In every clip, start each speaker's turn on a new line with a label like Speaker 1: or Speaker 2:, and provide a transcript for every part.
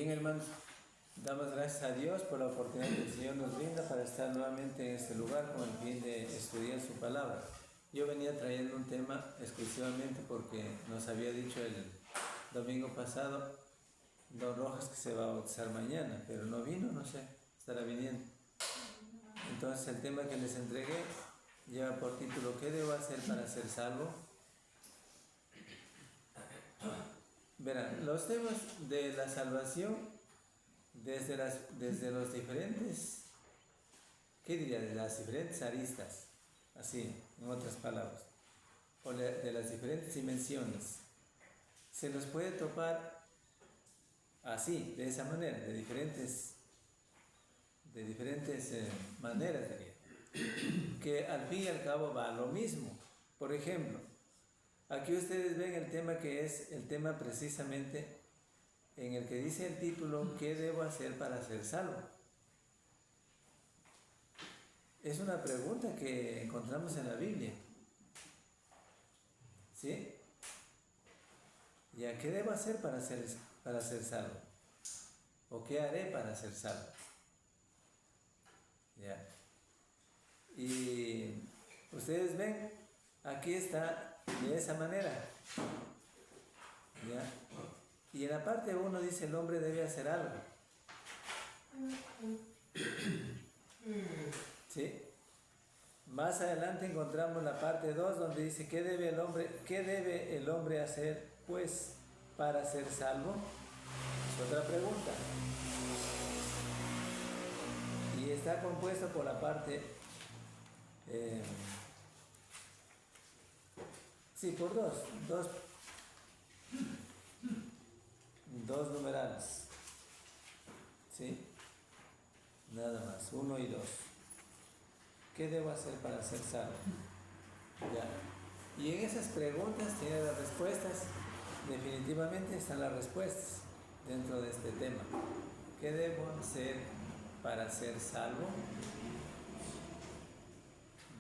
Speaker 1: Bien, hermanos, damos gracias a Dios por la oportunidad que el Señor nos brinda para estar nuevamente en este lugar con el fin de estudiar su palabra. Yo venía trayendo un tema exclusivamente porque nos había dicho el domingo pasado Don Rojas que se va a bautizar mañana, pero no vino, no sé, estará viniendo. Entonces el tema que les entregué lleva por título ¿qué debo hacer para ser salvo? Verán, los temas de la salvación desde los diferentes, ¿qué diría? De las diferentes aristas, así, en otras palabras, o de las diferentes dimensiones, se los puede topar así, de esa manera, de diferentes maneras, diría, que al fin y al cabo va a lo mismo. Por ejemplo, aquí ustedes ven el tema que es el tema precisamente en el que dice el título, ¿qué debo hacer para ser salvo? Es una pregunta que encontramos en la Biblia. ¿Sí? ¿Ya qué debo hacer para ser salvo? ¿O qué haré para ser salvo? ¿Ya? Y ustedes ven, aquí está de esa manera. ¿Ya? Y en la parte 1 dice el hombre debe hacer algo. ¿Sí? Más adelante encontramos la parte 2 donde dice ¿qué debe el hombre hacer pues para ser salvo? Es otra pregunta. Y está compuesto por la parte por dos numerales. ¿Sí? Nada más, 1 y 2. ¿Qué debo hacer para ser salvo? Ya. Y en esas preguntas tiene las respuestas. Definitivamente están las respuestas dentro de este tema. ¿Qué debo hacer para ser salvo?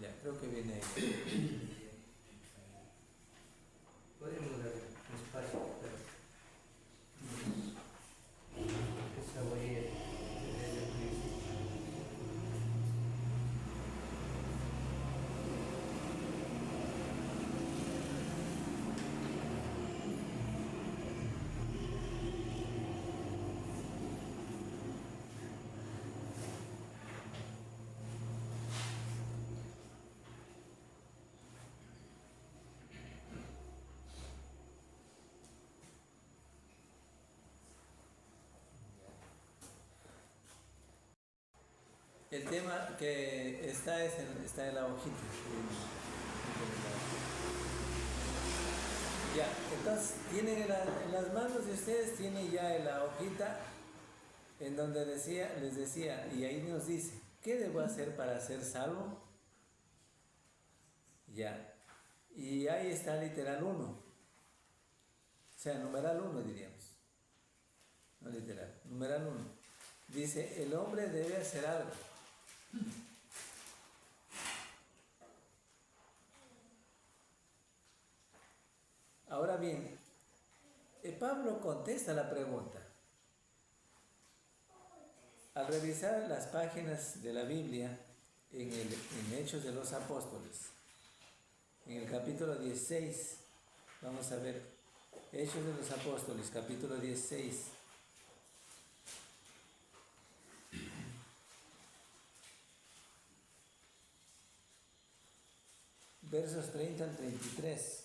Speaker 1: Ya, creo que viene ahí.
Speaker 2: Podemos dar un espacio para que saboree desde el principio.
Speaker 1: El tema que está en la hojita. Ya, entonces tienen en las manos de ustedes, tienen ya en la hojita en donde les decía, y ahí nos dice, ¿qué debo hacer para ser salvo? Ya, y ahí está literal 1, o sea, numeral 1 diríamos, no literal, numeral 1. Dice, el hombre debe hacer algo. Ahora bien, Pablo contesta la pregunta. Al revisar las páginas de la Biblia en Hechos de los Apóstoles, en el capítulo 16, vamos a ver, Hechos de los Apóstoles, capítulo 16, versos 30 al 33.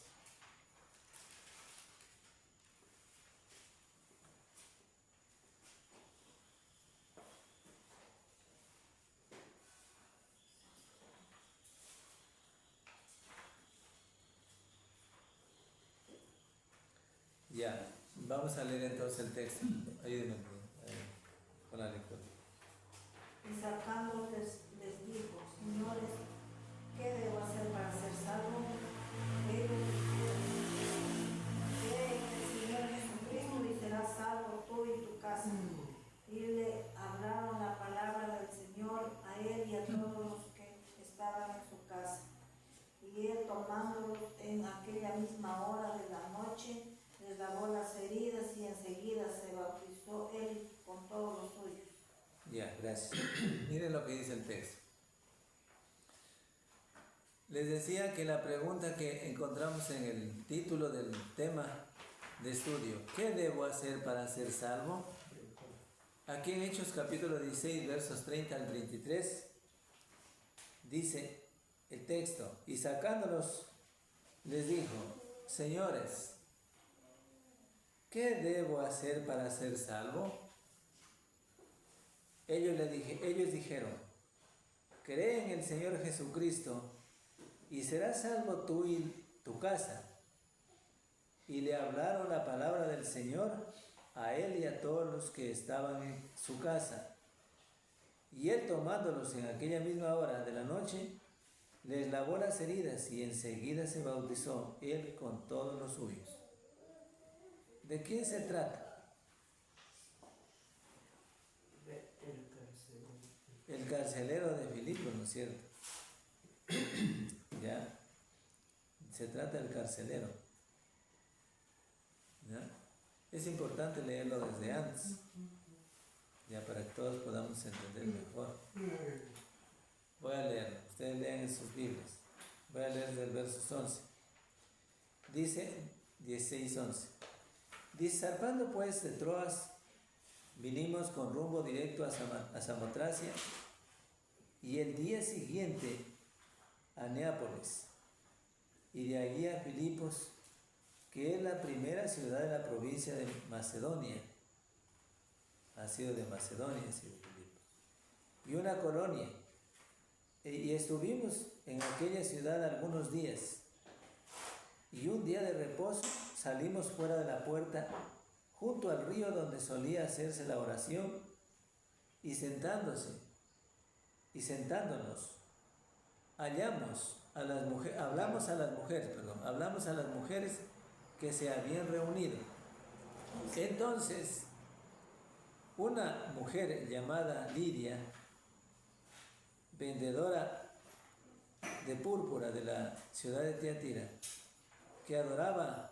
Speaker 1: Ya, vamos a leer entonces el texto. Ayúdenme con la lectura.
Speaker 3: Y sacándoles les dijo, señores, ¿qué debo hacer para ser salvo? Ellos creen en el Señor Jesucristo y serás salvo tú y tu casa. Y le hablaron la palabra del Señor a él y a todos los que estaban en su casa. Y él, tomándolos en aquella misma hora de la noche, les lavó las heridas y enseguida se bautizó. bautizó él con todos los suyos.
Speaker 1: Ya, gracias. Miren lo que dice el texto. Les decía que la pregunta que encontramos en el título del tema de estudio, ¿qué debo hacer para ser salvo? Aquí en Hechos capítulo 16, versos 30 al 33, dice el texto, y sacándolos les dijo, señores, ¿qué debo hacer para ser salvo? Ellos dijeron, cree en el Señor Jesucristo y serás salvo tú y tu casa. Y le hablaron la palabra del Señor a él y a todos los que estaban en su casa. Y él, tomándolos en aquella misma hora de la noche, les lavó las heridas y enseguida se bautizó él con todos los suyos. ¿De quién se trata? El carcelero de Filipos, ¿no es cierto? ¿Ya? Se trata del carcelero. ¿Ya? Es importante leerlo desde antes, ya para que todos podamos entender mejor. Voy a leerlo, ustedes lean en sus Biblias. Voy a leer del verso 11. Dice 16:11. Dice, zarpando pues de Troas, vinimos con rumbo directo a Samotracia y el día siguiente a Neápolis y de allí a Filipos, que es la primera ciudad de la provincia de Macedonia. Ha sido de Macedonia, ha sido Filipos. Y una colonia. Y estuvimos en aquella ciudad algunos días. Y un día de reposo salimos fuera de la puerta, junto al río donde solía hacerse la oración, y sentándonos, hablamos a las mujeres que se habían reunido. Entonces, una mujer llamada Lidia, vendedora de púrpura de la ciudad de Tiatira, que adoraba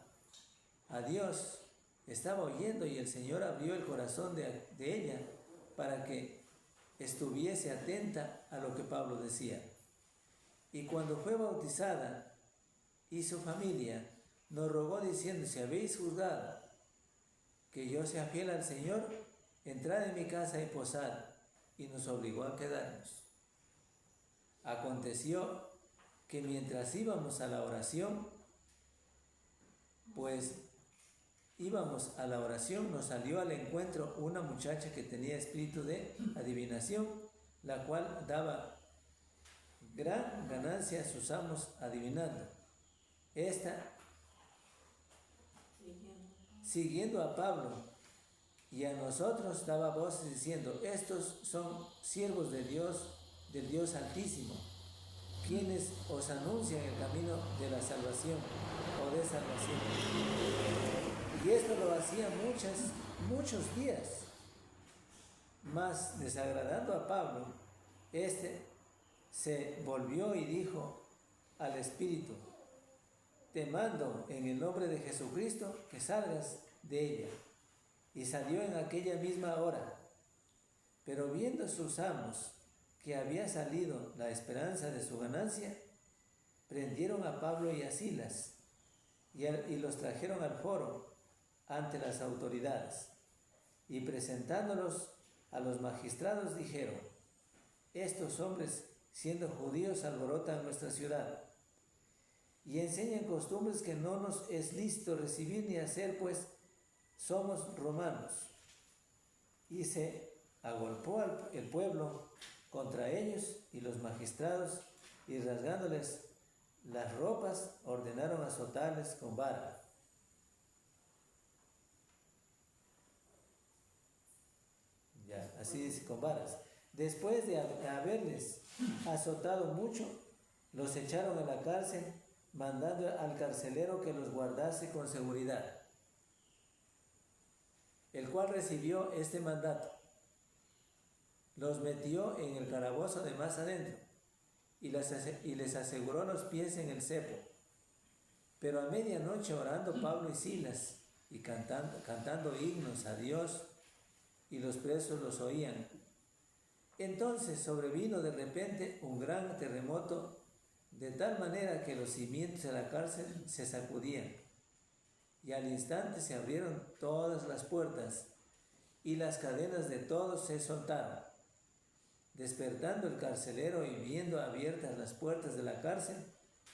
Speaker 1: a Dios, estaba oyendo y el Señor abrió el corazón de ella para que estuviese atenta a lo que Pablo decía. Y cuando fue bautizada y su familia, nos rogó diciendo, si habéis juzgado que yo sea fiel al Señor, entrad en mi casa y posad, y nos obligó a quedarnos. Aconteció que mientras íbamos a la oración, nos salió al encuentro una muchacha que tenía espíritu de adivinación, la cual daba gran ganancia a sus amos adivinando. Esta, siguiendo a Pablo y a nosotros, daba voces diciendo, estos son siervos de Dios, del Dios Altísimo, quienes os anuncian el camino de la salvación o de salvación. Y esto lo hacía muchos días. Mas desagradando a Pablo, este se volvió y dijo al Espíritu, te mando en el nombre de Jesucristo que salgas de ella. Y salió en aquella misma hora. Pero viendo sus amos que había salido la esperanza de su ganancia, prendieron a Pablo y a Silas y los trajeron al foro ante las autoridades. Y presentándolos a los magistrados dijeron, estos hombres, siendo judíos, alborotan nuestra ciudad y enseñan costumbres que no nos es lícito recibir ni hacer, pues somos romanos. Y se agolpó el pueblo contra ellos y los magistrados, y rasgándoles las ropas, ordenaron azotarles con vara. Ya, así dice, con varas. Después de haberles azotado mucho, los echaron a la cárcel, mandando al carcelero que los guardase con seguridad, el cual recibió este mandato. Los metió en el calabozo de más adentro y les aseguró los pies en el cepo. Pero a medianoche, orando Pablo y Silas y cantando himnos a Dios, y los presos los oían. Entonces sobrevino de repente un gran terremoto, de tal manera que los cimientos de la cárcel se sacudían, y al instante se abrieron todas las puertas, y las cadenas de todos se soltaron. Despertando el carcelero y viendo abiertas las puertas de la cárcel,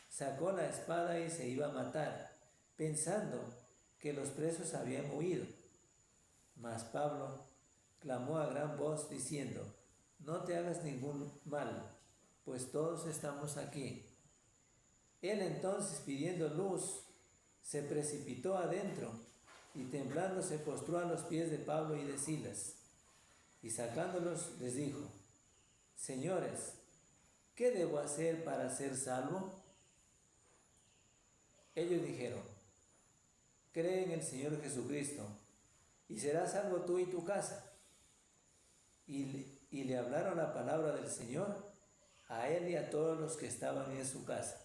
Speaker 1: sacó la espada y se iba a matar, pensando que los presos habían huido. Mas Pablo clamó a gran voz diciendo: no te hagas ningún mal, pues todos estamos aquí. Él entonces, pidiendo luz, se precipitó adentro y temblando se postró a los pies de Pablo y de Silas, y sacándolos les dijo: señores, ¿qué debo hacer para ser salvo? Ellos dijeron: cree en el Señor Jesucristo y serás salvo tú y tu casa. Y le hablaron la palabra del Señor a él y a todos los que estaban en su casa.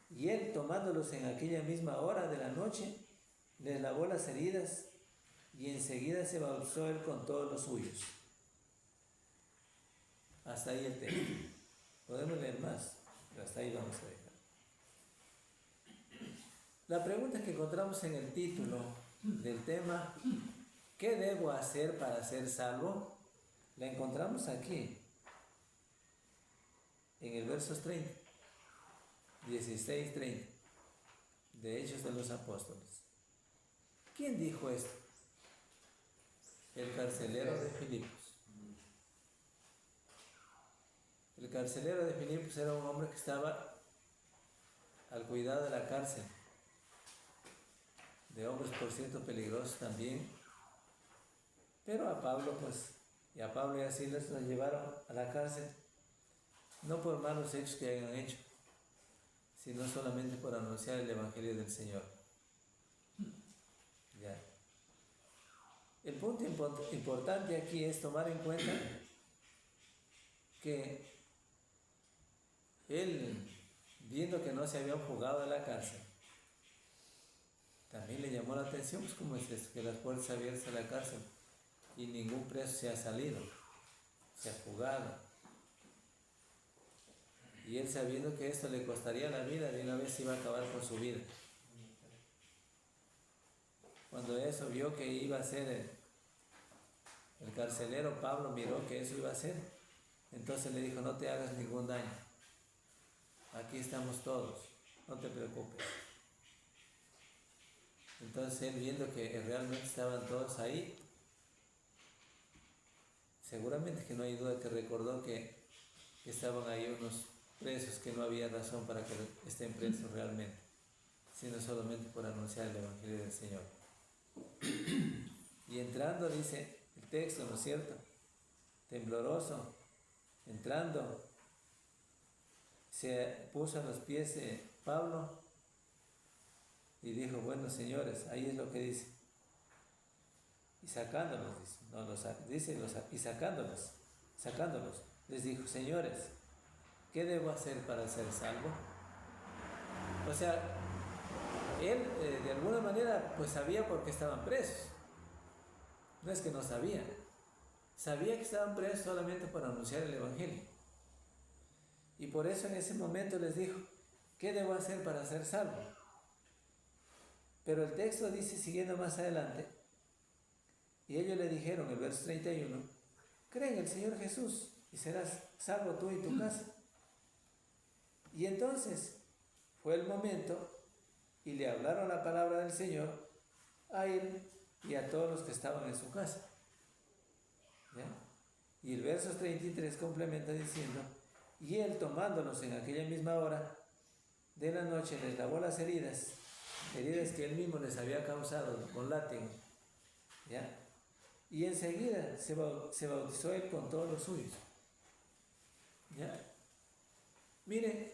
Speaker 1: Y él, tomándolos en aquella misma hora de la noche, les lavó las heridas, y enseguida se bautizó él con todos los suyos. Hasta ahí el texto. Podemos leer más, pero hasta ahí vamos a dejar. La pregunta que encontramos en el título del tema, ¿qué debo hacer para ser salvo?, la encontramos aquí, en el versos 30, 16, 30, de Hechos de los Apóstoles. ¿Quién dijo esto? El carcelero de Filipos. El carcelero de Filipos era un hombre que estaba al cuidado de la cárcel, de hombres por cierto peligrosos también, pero a Pablo y a Silas los llevaron a la cárcel, no por malos hechos que hayan hecho, sino solamente por anunciar el Evangelio del Señor. Ya. El punto importante aquí es tomar en cuenta que él, viendo que no se habían fugado de la cárcel, también le llamó la atención, pues cómo es esto, que las puertas abiertas de la cárcel y ningún preso se ha salido, se ha fugado. Y él, sabiendo que esto le costaría la vida, de una vez iba a acabar con su vida. Cuando eso vio que iba a ser el carcelero, Pablo miró que eso iba a ser, entonces le dijo: no te hagas ningún daño, aquí estamos todos, no te preocupes. Entonces él, viendo que realmente estaban todos ahí, seguramente que no hay duda que recordó que estaban ahí unos presos que no había razón para que estén presos realmente, sino solamente por anunciar el Evangelio del Señor. Y entrando, dice el texto, ¿no es cierto?, tembloroso, entrando, se puso a los pies de Pablo y dijo: bueno, señores, ahí es lo que dice. Y sacándolos, sacándolos, les dijo: señores, ¿qué debo hacer para ser salvo? O sea, él de alguna manera pues sabía por qué estaban presos. No es que no sabía. Sabía que estaban presos solamente para anunciar el Evangelio. Y por eso en ese momento les dijo: ¿qué debo hacer para ser salvo? Pero el texto dice, siguiendo más adelante, y ellos le dijeron, el verso 31, cree en el Señor Jesús y serás salvo tú y tu casa. Y entonces fue el momento y le hablaron la palabra del Señor a él y a todos los que estaban en su casa. ¿Ya? Y el verso 33 complementa diciendo: y él, tomándolos en aquella misma hora de la noche, les lavó las heridas que él mismo les había causado con látigo. ¿Ya? Y enseguida se bautizó él con todos los suyos. ¿Ya? Mire,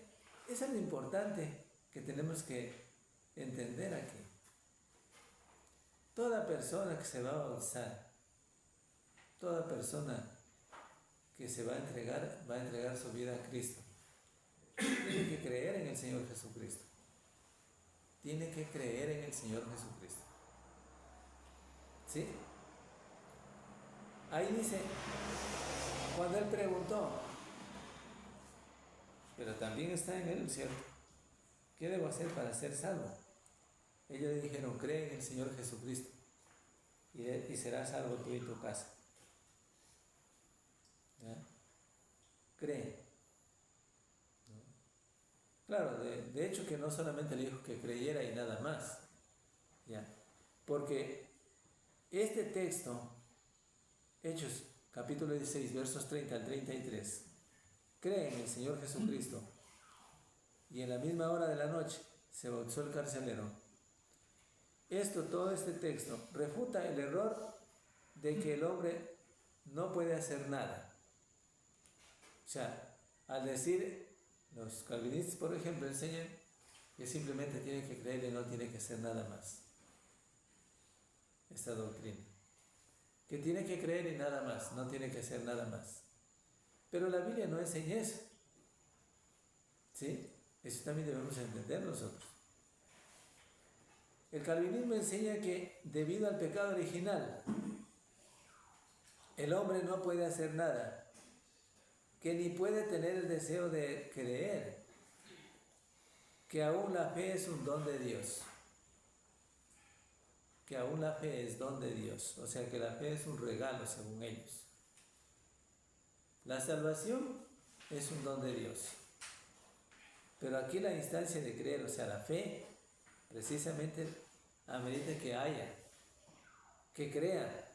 Speaker 1: eso es lo importante que tenemos que entender aquí. Toda persona que se va a bautizar, toda persona que se va a entregar su vida a Cristo, tiene que creer en el Señor Jesucristo. Tiene que creer en el Señor Jesucristo. ¿Sí? Ahí dice, cuando él preguntó, pero también está en él, ¿cierto? ¿Qué debo hacer para ser salvo? Ellos le dijeron, cree en el Señor Jesucristo y serás salvo tú y tu casa. ¿Ya? Cree. ¿No? Claro, de hecho que no solamente le dijo que creyera y nada más. ¿Ya? Porque este texto, Hechos capítulo 16, versos 30 al 33, cree en el Señor Jesucristo y en la misma hora de la noche se bautizó el carcelero. Todo este texto refuta el error de que el hombre no puede hacer nada. O sea, al decir, los calvinistas, por ejemplo, enseñan que simplemente tiene que creer y no tiene que hacer nada más. Esta doctrina. Que tiene que creer y nada más, no tiene que hacer nada más. Pero la Biblia no enseña eso. ¿Sí? Eso también debemos entender nosotros. El calvinismo enseña que debido al pecado original, el hombre no puede hacer nada, que ni puede tener el deseo de creer, que aún la fe es un don de Dios. Que aún la fe es don de Dios, o sea que la fe es un regalo según ellos. La salvación es un don de Dios, pero aquí la instancia de creer, o sea la fe, precisamente amerita que haya, que crea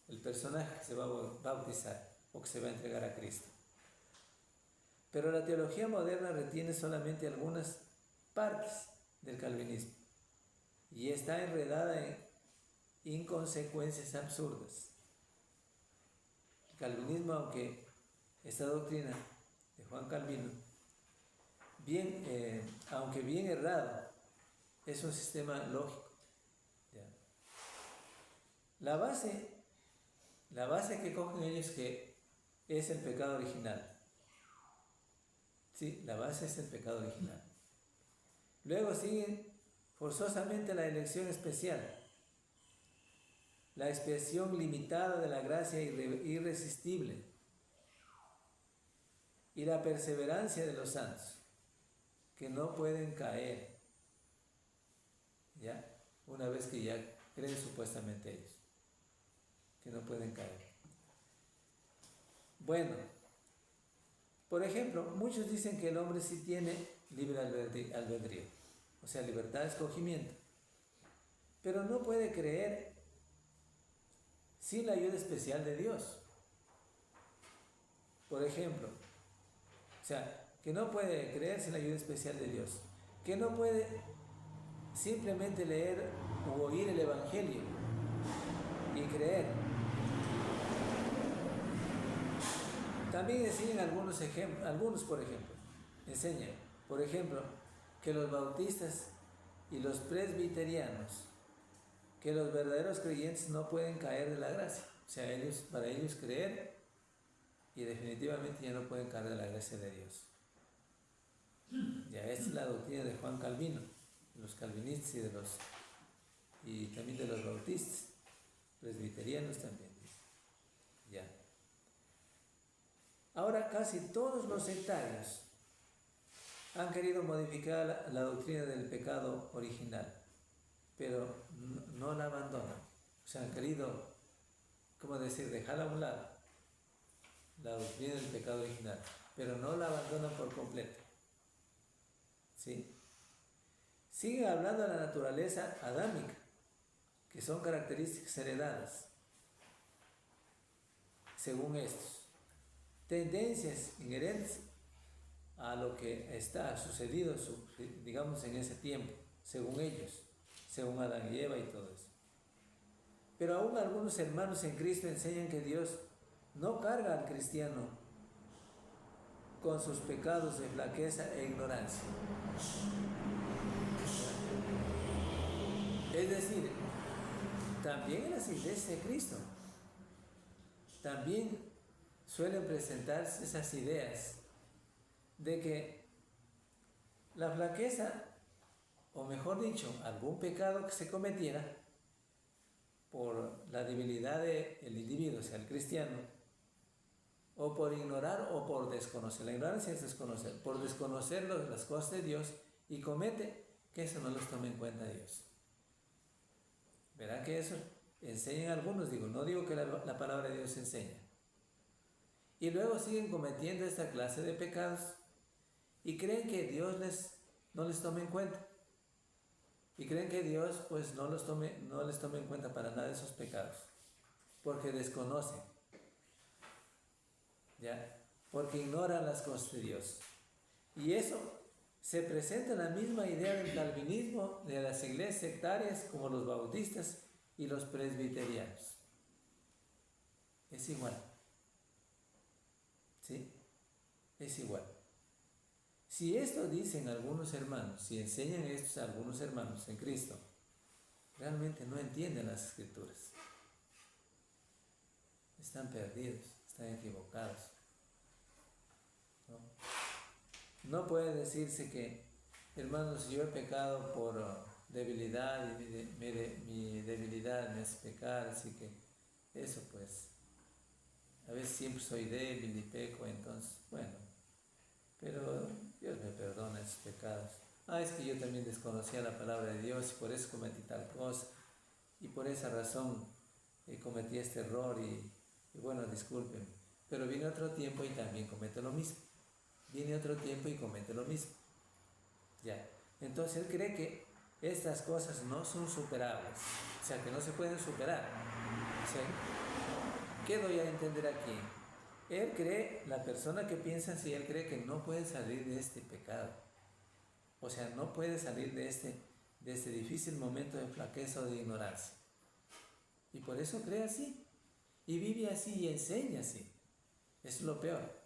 Speaker 1: el personaje que se va a bautizar o que se va a entregar a Cristo. Pero la teología moderna retiene solamente algunas partes del calvinismo y está enredada en inconsecuencias absurdas. El calvinismo, aunque esta doctrina de Juan Calvino, aunque bien errado, es un sistema lógico. ¿Ya? La base que cogen ellos que es el pecado original. Sí, la base es el pecado original. Luego sigue forzosamente la elección especial, la expiación limitada de la gracia irresistible y la perseverancia de los santos, que no pueden caer, ¿ya? Una vez que ya creen supuestamente ellos, que no pueden caer. Bueno, por ejemplo, muchos dicen que el hombre sí tiene libre albedrío, o sea, libertad de escogimiento, pero no puede creer sin la ayuda especial de Dios. Por ejemplo, o sea, que no puede creer sin la ayuda especial de Dios, que no puede simplemente leer o oír el Evangelio y creer. También enseñan algunos por ejemplo, enseñan, por ejemplo, que los bautistas y los presbiterianos, que los verdaderos creyentes no pueden caer de la gracia. O sea, para ellos creer y definitivamente ya no pueden caer de la gracia de Dios. Ya, esta es la doctrina de Juan Calvino, de los calvinistas y también de los bautistas, presbiterianos también. Ya. Ahora casi todos los sectarios han querido modificar la doctrina del pecado original, pero no la abandonan. O sea, han querido, dejarla a un lado, la doctrina del pecado original, pero no la abandonan por completo. ¿Sí? Siguen hablando de la naturaleza adámica, que son características heredadas, según estos. Tendencias inherentes a lo que está sucedido, digamos, en ese tiempo, según ellos, según Adán y Eva y todo eso. Pero aún algunos hermanos en Cristo enseñan que Dios no carga al cristiano con sus pecados de flaqueza e ignorancia. Es decir, también en las iglesias de Cristo, también suelen presentarse esas ideas de que la flaqueza, o mejor dicho, algún pecado que se cometiera, por la debilidad del individuo, o sea, el cristiano, o por ignorar o por desconocer. La ignorancia es desconocer, por desconocer las cosas de Dios y comete que eso no los tome en cuenta Dios. Verán que eso enseñan algunos, no digo que la palabra de Dios enseña. Y luego siguen cometiendo esta clase de pecados y creen que Dios no les tome en cuenta. Y creen que Dios pues no les tome en cuenta para nada esos pecados, porque desconocen, ¿ya? Porque ignoran las cosas de Dios. Y eso se presenta en la misma idea del calvinismo, de las iglesias sectarias como los bautistas y los presbiterianos. Es igual. ¿Sí? Es igual. Si esto dicen algunos hermanos, si enseñan esto a algunos hermanos en Cristo, realmente no entienden las Escrituras. Están perdidos, están equivocados. No puede decirse que, hermanos, yo he pecado por debilidad y mi debilidad me hace pecar, así que eso pues, a veces siempre soy débil y peco, entonces, bueno, pero Dios me perdona esos pecados. Es que yo también desconocía la palabra de Dios y por eso cometí tal cosa, y por esa razón cometí este error y bueno, discúlpenme. Pero viene otro tiempo y también comete lo mismo. Viene otro tiempo y comete lo mismo. Ya. Entonces él cree que estas cosas no son superables, o sea, que no se pueden superar. O sea, ¿qué doy a entender aquí? Él cree, la persona que piensa así, él cree que no puede salir de este pecado. O sea, no puede salir de este difícil momento de flaqueza o de ignorancia. Y por eso cree así. Y vive así y enseña así. Es lo peor.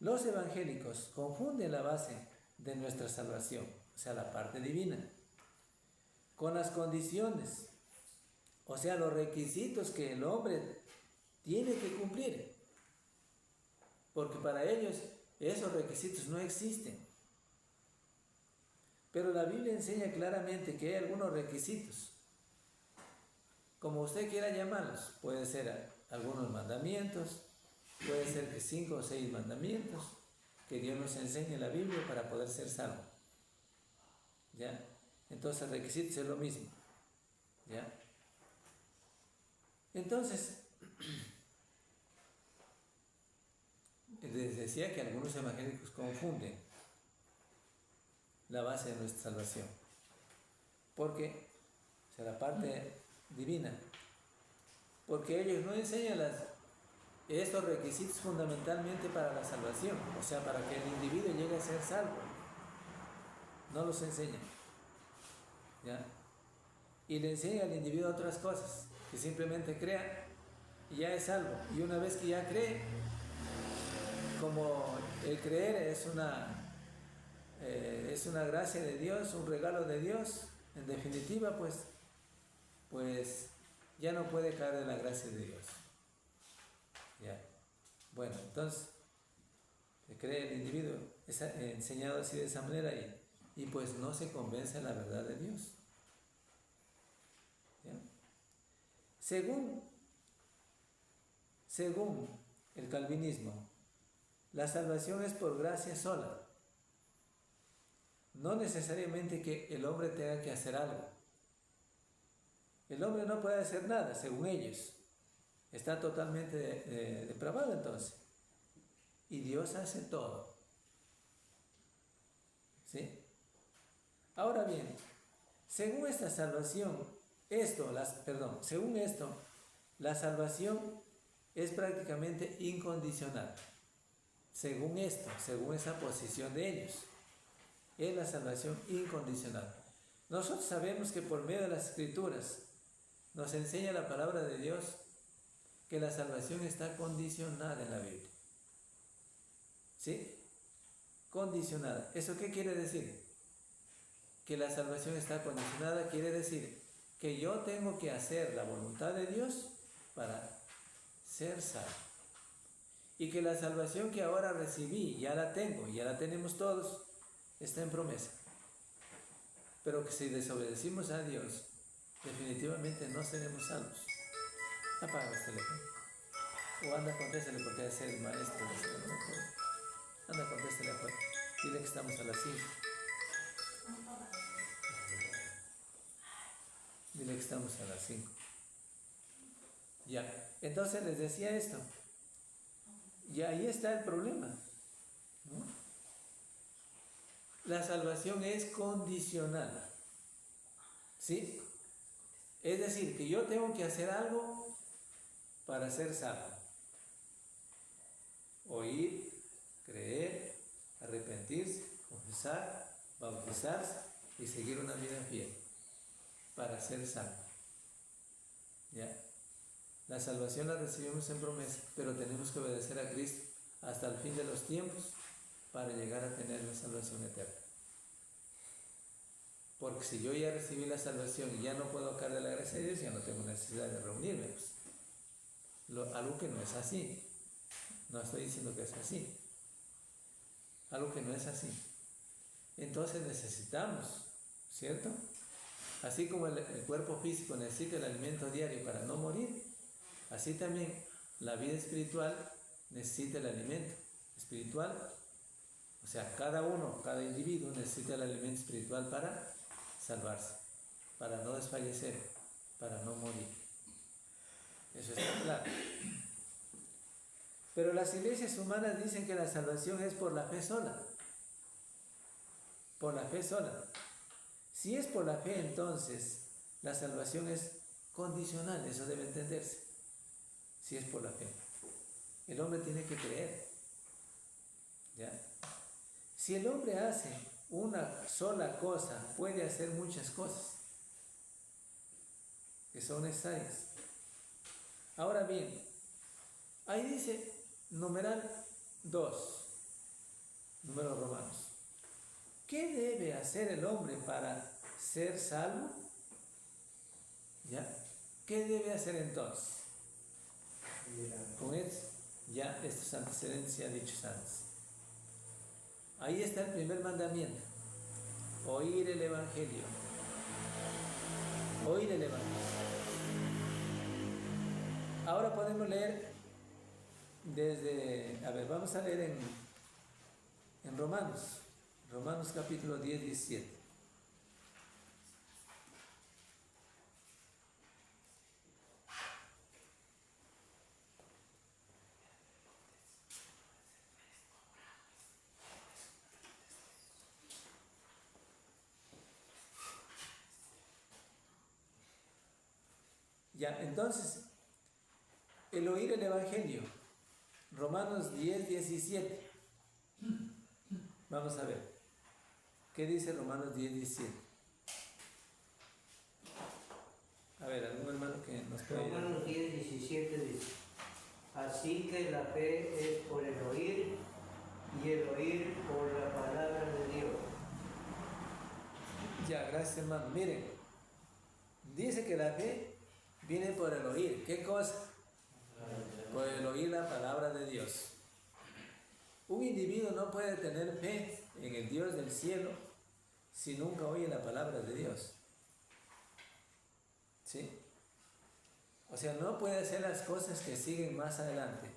Speaker 1: Los evangélicos confunden la base de nuestra salvación, o sea, la parte divina, con las condiciones, o sea, los requisitos que el hombre tiene que cumplir. Porque para ellos esos requisitos no existen. Pero la Biblia enseña claramente que hay algunos requisitos, como usted quiera llamarlos. Puede ser algunos mandamientos, puede ser que 5 o 6 mandamientos que Dios nos enseña en la Biblia para poder ser salvo. ¿Ya? Entonces, requisitos es lo mismo. ¿Ya? Entonces, les decía que algunos evangélicos confunden la base de nuestra salvación. Porque, o sea, la parte divina, porque ellos no enseñan estos requisitos fundamentalmente para la salvación, o sea, para que el individuo llegue a ser salvo. No los enseñan. ¿Ya? Y le enseña al individuo otras cosas, que simplemente crea y ya es salvo. Y una vez que ya cree, como el creer es una gracia de Dios, un regalo de Dios, en definitiva, pues ya no puede caer en la gracia de Dios. Ya. Bueno, entonces, cree el individuo, es enseñado así de esa manera y pues no se convence en la verdad de Dios. ¿Ya? Según el calvinismo, la salvación es por gracia sola. No necesariamente que el hombre tenga que hacer algo. El hombre no puede hacer nada, según ellos. Está totalmente depravado entonces. Y Dios hace todo. ¿Sí? Ahora bien, según esta salvación, según esto, la salvación es prácticamente incondicional. Según esa posición de ellos, es la salvación incondicional. Nosotros sabemos que por medio de las Escrituras nos enseña la palabra de Dios que la salvación está condicionada en la Biblia. ¿Sí? Condicionada. ¿Eso qué quiere decir? Que la salvación está condicionada quiere decir que yo tengo que hacer la voluntad de Dios para ser salvo. Y que la salvación que ahora recibí, ya la tengo, ya la tenemos todos, está en promesa. Pero que si desobedecimos a Dios, definitivamente no seremos salvos. Apaga el teléfono. O anda, contéstale porque es el maestro. Anda, contéstale afuera. Dile que estamos a las 5. Dile que estamos a las 5. Ya. Entonces les decía esto. Y ahí está el problema, ¿no? La salvación es condicional. ¿Sí? Es decir, que yo tengo que hacer algo para ser salvo. Oír, creer, arrepentirse, confesar, bautizarse y seguir una vida fiel para ser salvo. ¿Ya? La salvación la recibimos en promesa, pero tenemos que obedecer a Cristo hasta el fin de los tiempos para llegar a tener la salvación eterna. Porque si yo ya recibí la salvación y ya no puedo caer de la gracia de Dios, ya no tengo necesidad de reunirme. Pues. Algo que no es así. No estoy diciendo que es así. Algo que no es así. Entonces necesitamos, ¿cierto? Así como el cuerpo físico necesita el alimento diario para no morir, así también la vida espiritual necesita el alimento espiritual. O sea, cada individuo necesita el alimento espiritual para salvarse, para no desfallecer, para no morir. Eso está claro. Pero las iglesias humanas dicen que la salvación es por la fe sola. Por la fe sola. Si es por la fe, entonces la salvación es condicional, eso debe entenderse. Si es por la fe. El hombre tiene que creer. ¿Ya? Si el hombre hace una sola cosa, puede hacer muchas cosas que son necesarias. Ahora bien, ahí dice numeral 2, números romanos. ¿Qué debe hacer el hombre para ser salvo? ¿Ya? ¿Qué debe hacer entonces? Con esto, ya estos antecedentes ya dichos antes. Ahí está el primer mandamiento. Oír el Evangelio. Oír el Evangelio. Ahora podemos leer vamos a leer en Romanos. Romanos capítulo 10, 17. Ya, entonces, el oír el Evangelio, Romanos 10, 17. Vamos a ver, ¿qué dice Romanos 10, 17? A ver, algún hermano que nos pueda ayudar.
Speaker 2: Romanos 10, 17 dice: así que la fe es por el oír, y el oír por la palabra de Dios.
Speaker 1: Ya, gracias hermano. Miren, dice que la fe viene por el oír. ¿Qué cosa? Por el oír la palabra de Dios. Un individuo no puede tener fe en el Dios del cielo si nunca oye la palabra de Dios. ¿Sí? O sea, no puede hacer las cosas que siguen más adelante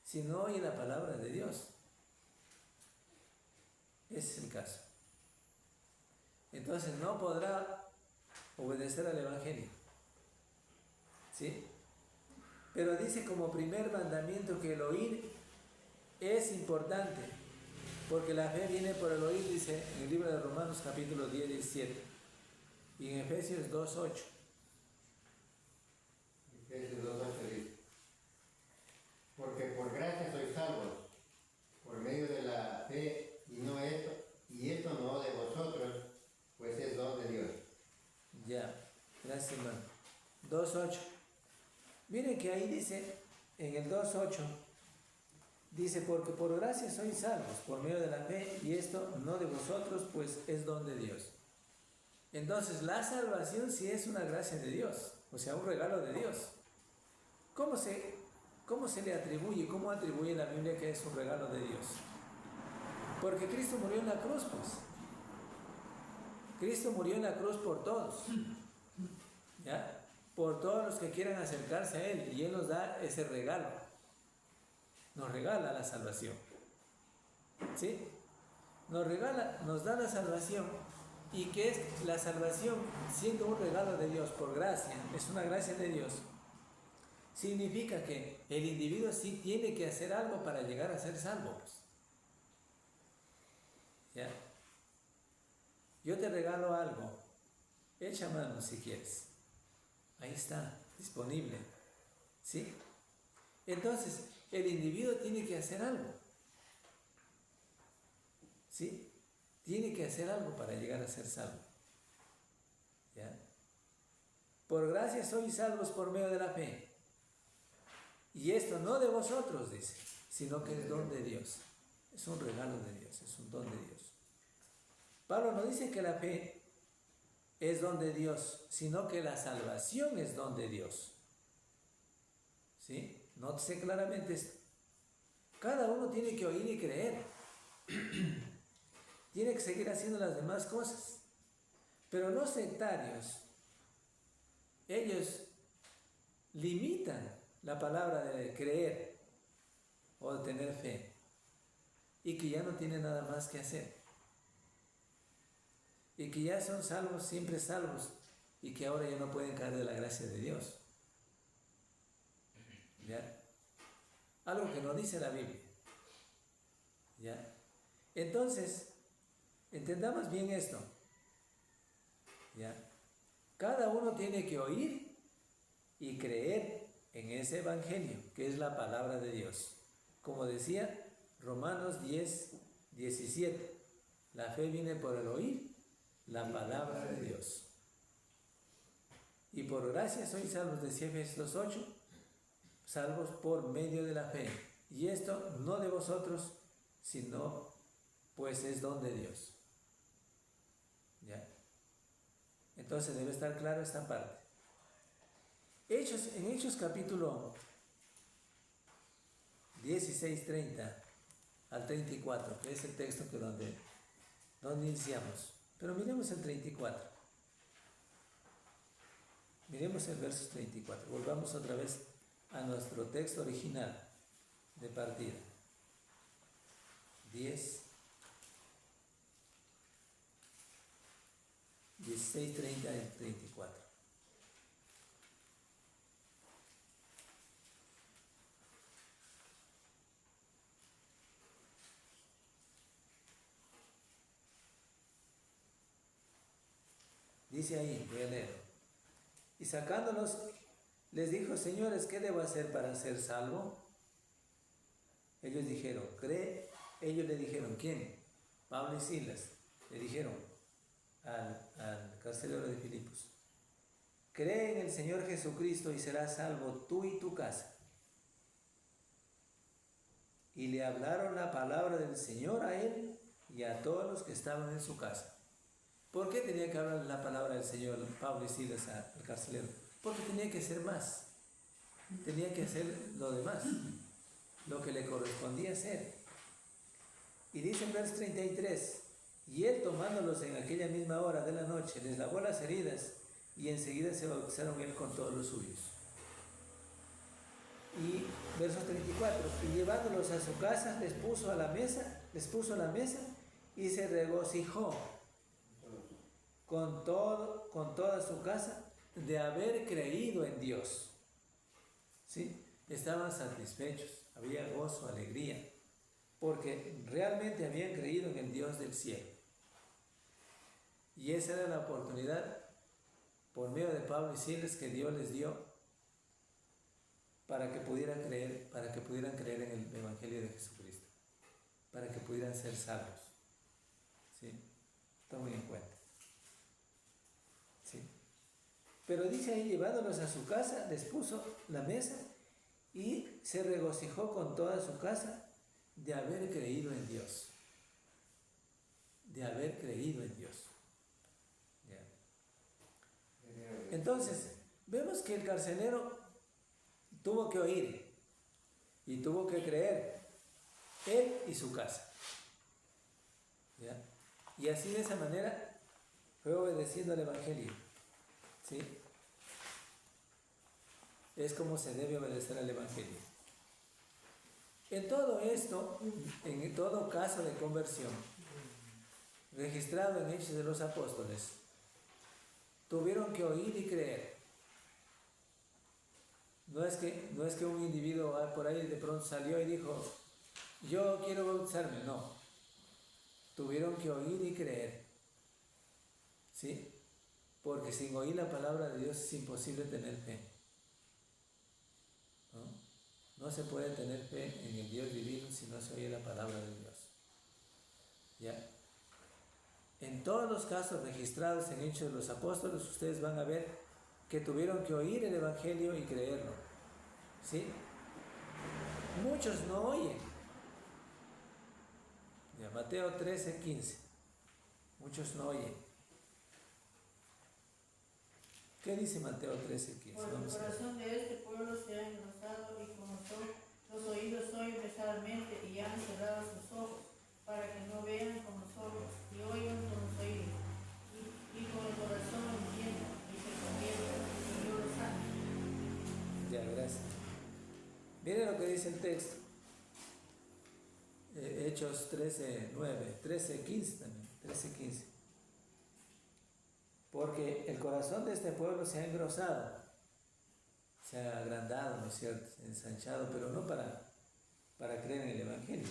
Speaker 1: si no oye la palabra de Dios. Ese es el caso. Entonces no podrá obedecer al Evangelio. ¿Sí? Pero dice como primer mandamiento que el oír es importante, porque la fe viene por el oír, dice en el libro de Romanos capítulo 10, 17, y en Efesios 2, 8.
Speaker 4: Efesios 2, 8 dice: porque por gracia sois salvos, por medio de la fe, y esto no de vosotros, pues es don de Dios.
Speaker 1: Ya, gracias hermano. 2, 8. Miren que ahí dice, en el 2, 8, dice, porque por gracia sois salvos, por medio de la fe, y esto no de vosotros, pues es don de Dios. Entonces, la salvación sí es una gracia de Dios, o sea, un regalo de Dios. ¿Cómo se le atribuye, cómo atribuye la Biblia que es un regalo de Dios? Porque Cristo murió en la cruz, pues. Cristo murió en la cruz por todos. ¿ya? Por todos los que quieran acercarse a Él, y Él nos da ese regalo, nos regala la salvación, ¿sí? Nos da la salvación, y que es la salvación siendo un regalo de Dios por gracia, es una gracia de Dios, significa que el individuo sí tiene que hacer algo para llegar a ser salvo, pues. ¿Ya? Yo te regalo algo, echa mano si quieres, ahí está, disponible, ¿sí? Entonces, el individuo tiene que hacer algo, ¿sí? Tiene que hacer algo para llegar a ser salvo, ¿ya? Por gracia sois salvos por medio de la fe, y esto no de vosotros, dice, sino que es don de Dios, es un regalo de Dios, es un don de Dios. Pablo no dice que la fe es don de Dios, sino que la salvación es don de Dios, ¿sí? Nótese claramente esto. Cada uno tiene que oír y creer. Tiene que seguir haciendo las demás cosas. Pero los sectarios, ellos limitan la palabra de creer o de tener fe, y que ya no tienen nada más que hacer, y que ya son salvos, siempre salvos, y que ahora ya no pueden caer de la gracia de Dios, ¿ya? Algo que no dice la Biblia, ¿ya? Entonces, entendamos bien esto, ¿ya? Cada uno tiene que oír y creer en ese evangelio, que es la palabra de Dios. Como decía Romanos 10:17, la fe viene por el oír la palabra de Dios. Y por gracia sois salvos, decía Efesios 2:8, salvos por medio de la fe. Y esto no de vosotros, sino pues es don de Dios. ¿Ya? Entonces debe estar claro esta parte. En Hechos capítulo 16:30 al 34, que es el texto que donde iniciamos. Pero miremos el 34. Miremos el verso 34. Volvamos otra vez a nuestro texto original de partida. 16:30 al 34. Dice ahí, voy a leer. Y sacándolos, les dijo: señores, ¿qué debo hacer para ser salvo? Ellos dijeron, cree. Ellos le dijeron, ¿quién? Pablo y Silas. Le dijeron al carcelero de Filipos: cree en el Señor Jesucristo y serás salvo tú y tu casa. Y le hablaron la palabra del Señor a él y a todos los que estaban en su casa. ¿Por qué tenía que hablar la palabra del Señor Pablo y Silas al carcelero? Porque tenía que hacer más. Tenía que hacer lo demás, lo que le correspondía hacer. Y dice en verso 33, y él, tomándolos en aquella misma hora de la noche, les lavó las heridas, y enseguida se bautizaron él con todos los suyos. Y verso 34, y llevándolos a su casa, les puso a la mesa y se regocijó con toda su casa de haber creído en Dios. ¿Sí? Estaban satisfechos, había gozo, alegría, porque realmente habían creído en el Dios del cielo. Y esa era la oportunidad, por medio de Pablo y Silas, que Dios les dio para que pudieran creer en el Evangelio de Jesucristo, para que pudieran ser salvos. ¿Sí? Tomen en cuenta. ¿Sí? Pero dice ahí, llevándolos a su casa, les puso la mesa y se regocijó con toda su casa de haber creído en Dios. De haber creído en Dios. ¿Ya? Entonces, vemos que el carcelero tuvo que oír y tuvo que creer, él y su casa. ¿Ya? Y así, de esa manera, fue obedeciendo al Evangelio. ¿Sí? es como se debe obedecer al Evangelio. En todo esto, en todo caso de conversión, registrado en Hechos de los Apóstoles, tuvieron que oír y creer. No es que un individuo por ahí de pronto salió y dijo, yo quiero bautizarme. No. Tuvieron que oír y creer. ¿Sí? Porque sin oír la palabra de Dios es imposible tener fe. ¿No? No se puede tener fe en el Dios divino si no se oye la palabra de Dios. ¿Ya? En todos los casos registrados en Hechos de los Apóstoles, ustedes van a ver que tuvieron que oír el Evangelio y creerlo. ¿Sí? Muchos no oyen. Ya, Mateo 13:15. Muchos no oyen. ¿Qué dice Mateo 13:15?
Speaker 5: Por el corazón de este pueblo se ha engrosado y como son los oídos oyen pesadamente y han cerrado sus ojos para que no vean con los ojos y oigan con los oídos y con el corazón entiendan y se conviertan y yo los sane.
Speaker 1: Ya, gracias. Miren lo que dice el texto. Hechos 13:9, 13:15 también, 13:15. Porque el corazón de este pueblo se ha engrosado, se ha agrandado, ¿no es cierto? Ensanchado, pero no para creer en el Evangelio.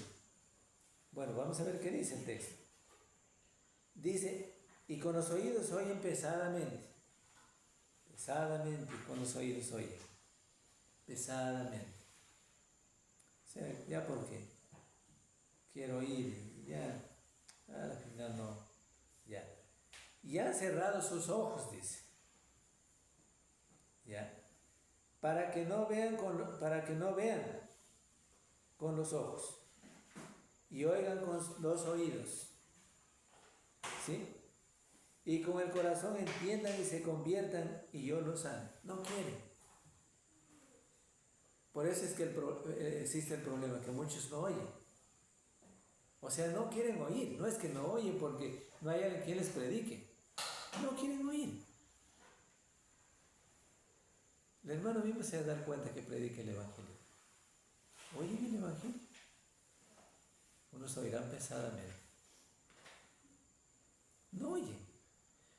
Speaker 1: Bueno, vamos a ver qué dice el texto. Dice, y con los oídos oyen pesadamente. Pesadamente, con los oídos oyen. Pesadamente. O sea, ya porque quiero oír, ya, al final no, ya. Y han cerrado sus ojos, dice. Ya. Para que no vean con los ojos y oigan con los oídos. ¿Sí? Y con el corazón entiendan y se conviertan y yo los sane. No quieren. Por eso es que existe el problema, que muchos no oyen. O sea, no quieren oír. No es que no oyen porque no hay alguien que les predique. No quieren oír. El hermano mismo se va a dar cuenta que predica el Evangelio. ¿Oyen el Evangelio? Unos oirán pesadamente. No oyen.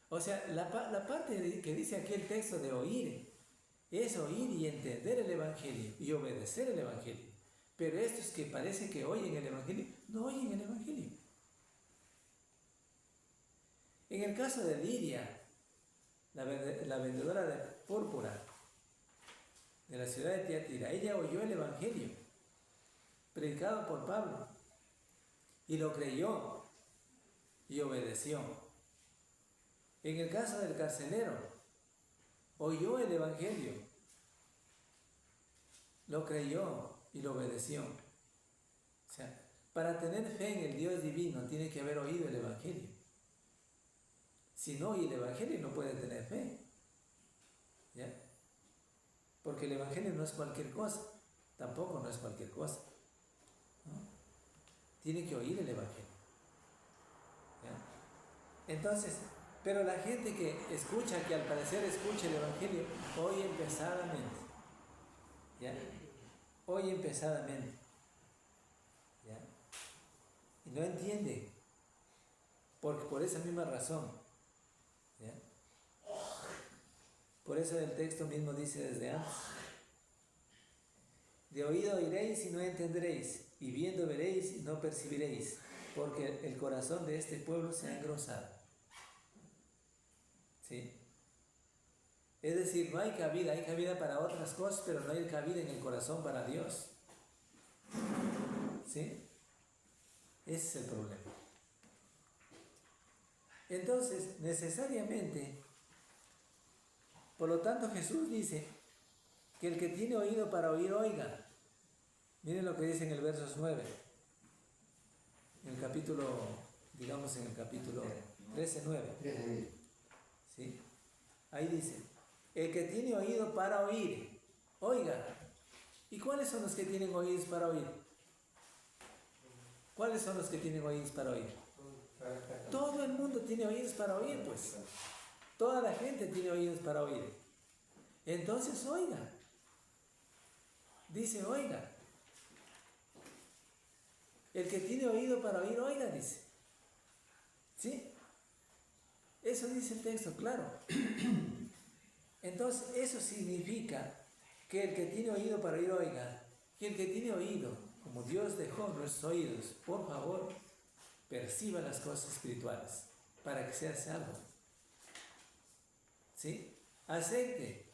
Speaker 1: O sea, la parte que dice aquí el texto de oír es oír y entender el Evangelio y obedecer el Evangelio. Pero estos que parece que oyen el Evangelio, no oyen el Evangelio. En el caso de Lidia, la vendedora de púrpura de la ciudad de Tiatira, ella oyó el Evangelio predicado por Pablo y lo creyó y obedeció. En el caso del carcelero, oyó el Evangelio, lo creyó y lo obedeció. O sea, para tener fe en el Dios divino tiene que haber oído el Evangelio. Si no oye el Evangelio no puede tener fe. ¿Ya? Porque el Evangelio no es cualquier cosa, tampoco no es cualquier cosa. ¿No? Tiene que oír el Evangelio. ¿Ya? Entonces, pero la gente que escucha, que al parecer escucha el Evangelio, oye pesadamente. ¿Ya? Oye pesadamente. ¿Ya? Y no entiende. Porque por esa misma razón. ¿Ya? Por eso el texto mismo dice desde antes. De oído oiréis y no entenderéis, y viendo veréis y no percibiréis, porque el corazón de este pueblo se ha engrosado. ¿Sí? Es decir, no hay cabida para otras cosas, pero no hay cabida en el corazón para Dios. ¿Sí? Ese es el problema. Entonces, necesariamente, por lo tanto Jesús dice que el que tiene oído para oír, oiga. Miren lo que dice en el verso 9. En el capítulo, digamos en el capítulo 13:9. ¿Sí? Ahí dice, el que tiene oído para oír, oiga. ¿Y cuáles son los que tienen oídos para oír? ¿Cuáles son los que tienen oídos para oír? Todo el mundo tiene oídos para oír, pues. Toda la gente tiene oídos para oír. Entonces, oiga. Dice, oiga. El que tiene oído para oír, oiga, dice. ¿Sí? Eso dice el texto, claro. Entonces, eso significa que el que tiene oído para oír, oiga. Que el que tiene oído, como Dios dejó nuestros oídos, por favor, perciba las cosas espirituales para que sea salvo. ¿Sí? Aceite,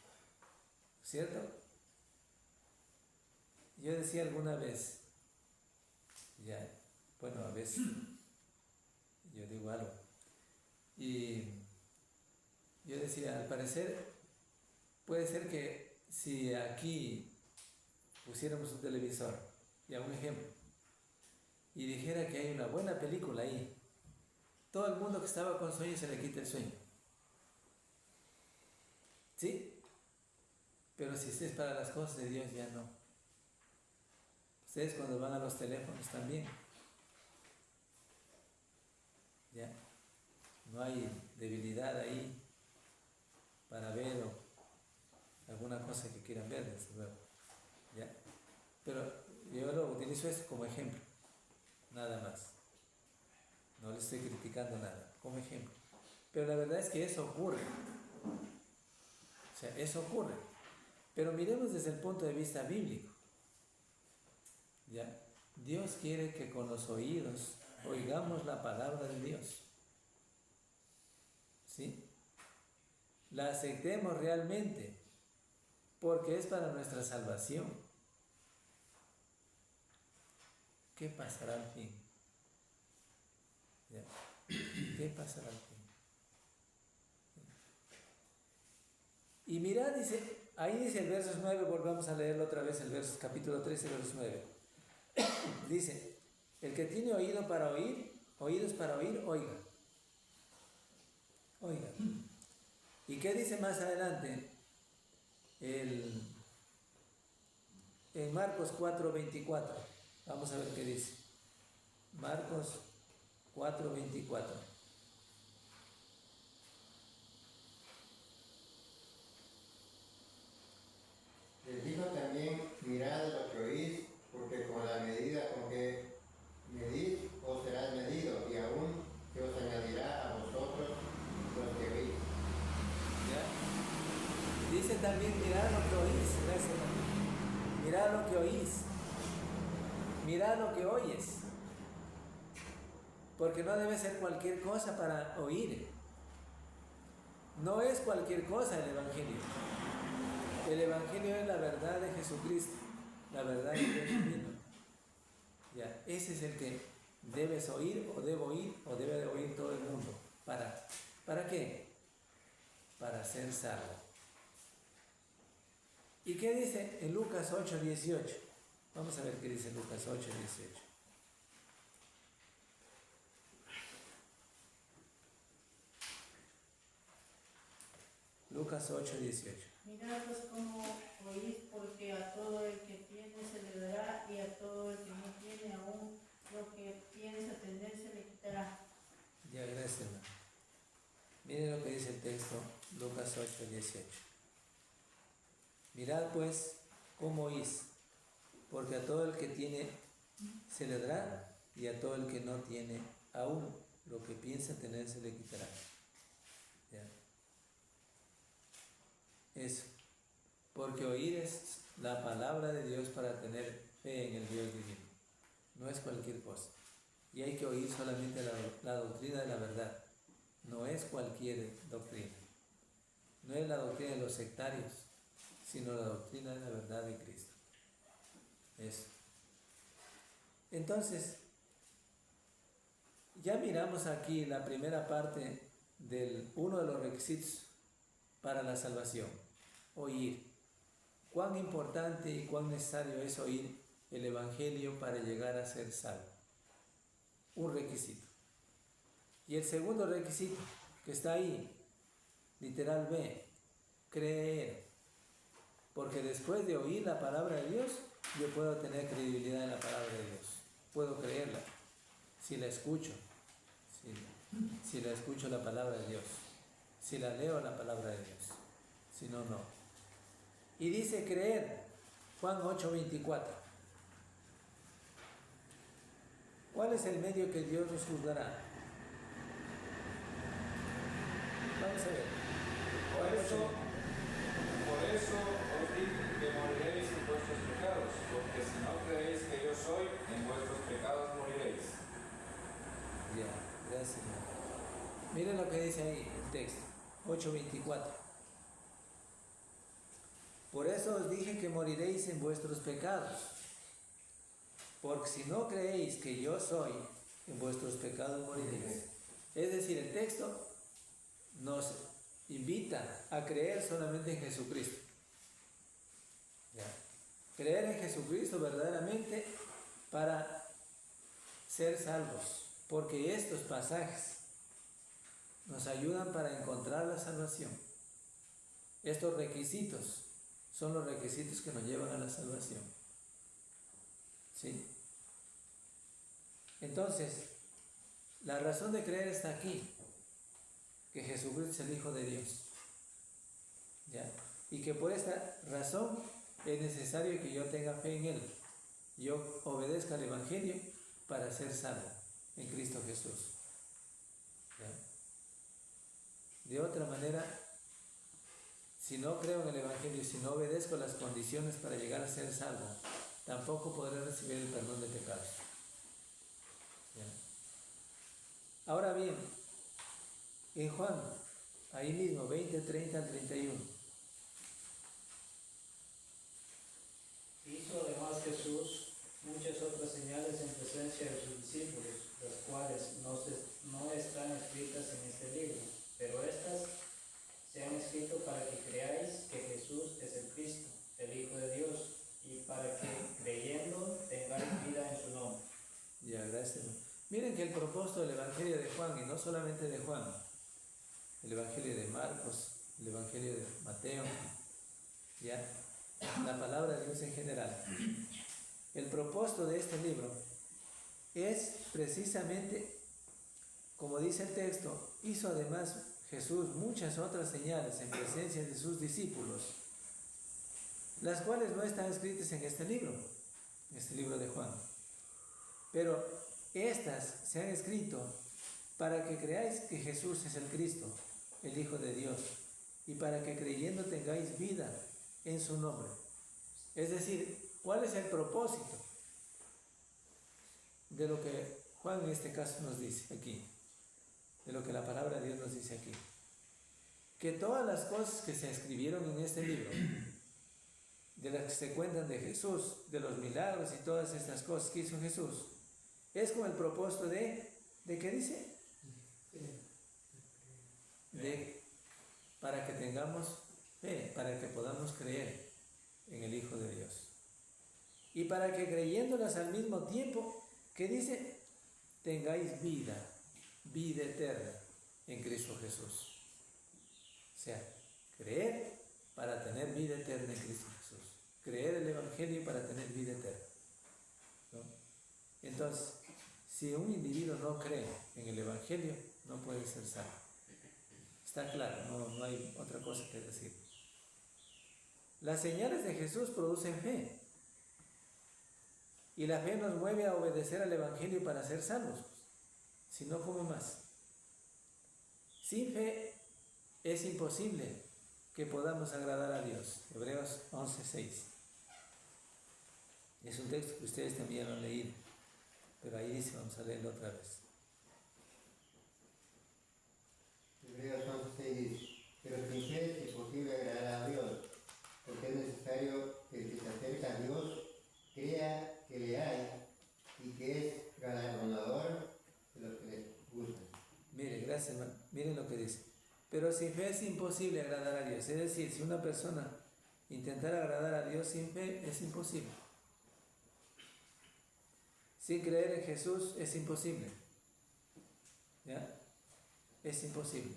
Speaker 1: ¿cierto? Yo decía alguna vez, ya, bueno, a veces yo digo algo, y yo decía, al parecer, puede ser que si aquí pusiéramos un televisor, ya un ejemplo, y dijera que hay una buena película ahí, todo el mundo que estaba con sueño se le quita el sueño. ¿Sí? Pero si es para las cosas de Dios, ya no. Ustedes cuando van a los teléfonos también, ya, no hay debilidad ahí para ver o alguna cosa que quieran ver, desde luego, ya. Pero yo lo utilizo esto como ejemplo, nada más. No le estoy criticando nada, como ejemplo. Pero la verdad es que eso ocurre. O sea, eso ocurre. Pero miremos desde el punto de vista bíblico. ¿Ya? Dios quiere que con los oídos oigamos la palabra de Dios. ¿Sí? La aceptemos realmente, porque es para nuestra salvación. ¿Qué pasará al fin? ¿Ya? ¿Qué pasará al fin? Y mirad, dice, ahí dice el verso 9, volvamos a leerlo otra vez, el verso, capítulo 13, verso 9. Dice, el que tiene oído para oír, oídos para oír, oiga. Oiga. ¿Y qué dice más adelante? En Marcos 4:24. Vamos a ver qué dice. Marcos 4:24.
Speaker 4: Les dijo también, mirad lo que oís, porque con la medida con que medís, os será medido, y aún se os añadirá a vosotros los que oís.
Speaker 1: ¿Ya? Dice también, mirad lo que oís. Mirad lo que oís. Mirad lo que oyes. Porque no debe ser cualquier cosa para oír. No es cualquier cosa el Evangelio. El Evangelio es la verdad de Jesucristo, la verdad de Dios divino. Ya, ese es el que debes oír o debo oír o debe de oír todo el mundo. ¿Para qué? Para ser salvo. ¿Y qué dice en Lucas 8:18? Vamos a ver qué dice Lucas 8:18. Lucas 8:18.
Speaker 5: Mirad pues cómo oís, porque a todo el que tiene se le dará, y a todo el que no tiene aún lo que piensa tener se le quitará.
Speaker 1: Ya, gracias, hermano. Miren lo que dice el texto, Lucas 8:18. Mirad pues cómo oís, porque a todo el que tiene se le dará, y a todo el que no tiene aún lo que piensa tener se le quitará. ¿Ya? Eso, porque oír es la palabra de Dios para tener fe en el Dios divino. No es cualquier cosa. Y hay que oír solamente la doctrina de la verdad. No es cualquier doctrina. No es la doctrina de los sectarios, sino la doctrina de la verdad de Cristo. Eso. Entonces, ya miramos aquí la primera parte del uno de los requisitos para la salvación. Oír. Cuán importante y cuán necesario es oír el Evangelio para llegar a ser salvo. Un requisito. Y el segundo requisito, que está ahí, literal B, creer. Porque después de oír la palabra de Dios, yo puedo tener credibilidad en la palabra de Dios. Puedo creerla, si la escucho. Si la escucho la palabra de Dios. Si la leo la palabra de Dios. Si no, no. Y dice creer. Juan 8:24. ¿Cuál es el medio que Dios nos juzgará? Vamos a ver.
Speaker 6: Por eso os digo que moriréis en vuestros pecados, porque si no creéis que yo soy, en vuestros pecados moriréis.
Speaker 1: Ya, gracias. Miren lo que dice ahí el texto, 8:24. Por eso os dije que moriréis en vuestros pecados, porque si no creéis que yo soy, en vuestros pecados moriréis. Es decir, el texto nos invita a creer solamente en Jesucristo. ¿Ya? Creer en Jesucristo verdaderamente para ser salvos, porque estos pasajes nos ayudan para encontrar la salvación. Estos requisitos son los requisitos que nos llevan a la salvación. ¿Sí? Entonces, la razón de creer está aquí, que Jesucristo es el Hijo de Dios. ¿Ya? Y que por esta razón es necesario que yo tenga fe en Él. Yo obedezca al Evangelio para ser salvo en Cristo Jesús. ¿Ya? De otra manera, si no creo en el Evangelio, si no obedezco las condiciones para llegar a ser salvo, tampoco podré recibir el perdón de pecados. ¿Ya? Ahora bien, en Juan, ahí mismo, 20, 30 al 31.
Speaker 7: Hizo además Jesús muchas otras señales en presencia de sus discípulos, las cuales no están escritas en este libro, pero estas se han escrito para que creáis que Jesús es el Cristo, el Hijo de Dios, y para que creyendo tengáis vida en su nombre.
Speaker 1: Ya, gracias. Miren que el propósito del Evangelio de Juan, y no solamente de Juan, el Evangelio de Marcos, el Evangelio de Mateo, ya, la palabra de Dios en general. El propósito de este libro es precisamente, como dice el texto, hizo además Jesús muchas otras señales en presencia de sus discípulos, las cuales no están escritas en este libro de Juan. Pero estas se han escrito para que creáis que Jesús es el Cristo, el Hijo de Dios, y para que creyendo tengáis vida en su nombre. Es decir, ¿cuál es el propósito de lo que Juan en este caso nos dice aquí? De lo que la palabra de Dios nos dice aquí. Que todas las cosas que se escribieron en este libro, de las que se cuentan de Jesús, de los milagros y todas estas cosas que hizo Jesús, es con el propósito ¿de qué dice? Para que tengamos fe, para que podamos creer en el Hijo de Dios. Y para que creyéndolas al mismo tiempo, ¿qué dice? Tengáis vida eterna en Cristo Jesús. O sea, creer para tener vida eterna en Cristo Jesús. Creer el Evangelio para tener vida eterna. ¿No? Entonces, si un individuo no cree en el Evangelio, no puede ser salvo. Está claro, no hay otra cosa que decir. Las señales de Jesús producen fe. Y la fe nos mueve a obedecer al Evangelio para ser salvos. Si no, ¿cómo más? Sin fe es imposible que podamos agradar a Dios. Hebreos 11:6. Es un texto que ustedes también lo han leído, pero ahí dice, vamos a leerlo otra vez.
Speaker 4: Hebreos 11:6 dice, pero sin fe es imposible agradar a Dios, porque es necesario que el que se acerca a Dios crea que le hay y que es galardonador de los que le buscan.
Speaker 1: Mire, gracias, hermano. Miren lo que dice. Pero sin fe es imposible agradar a Dios. Es decir, si una persona intentara agradar a Dios sin fe, es imposible. Sin creer en Jesús es imposible. ¿Ya? Es imposible.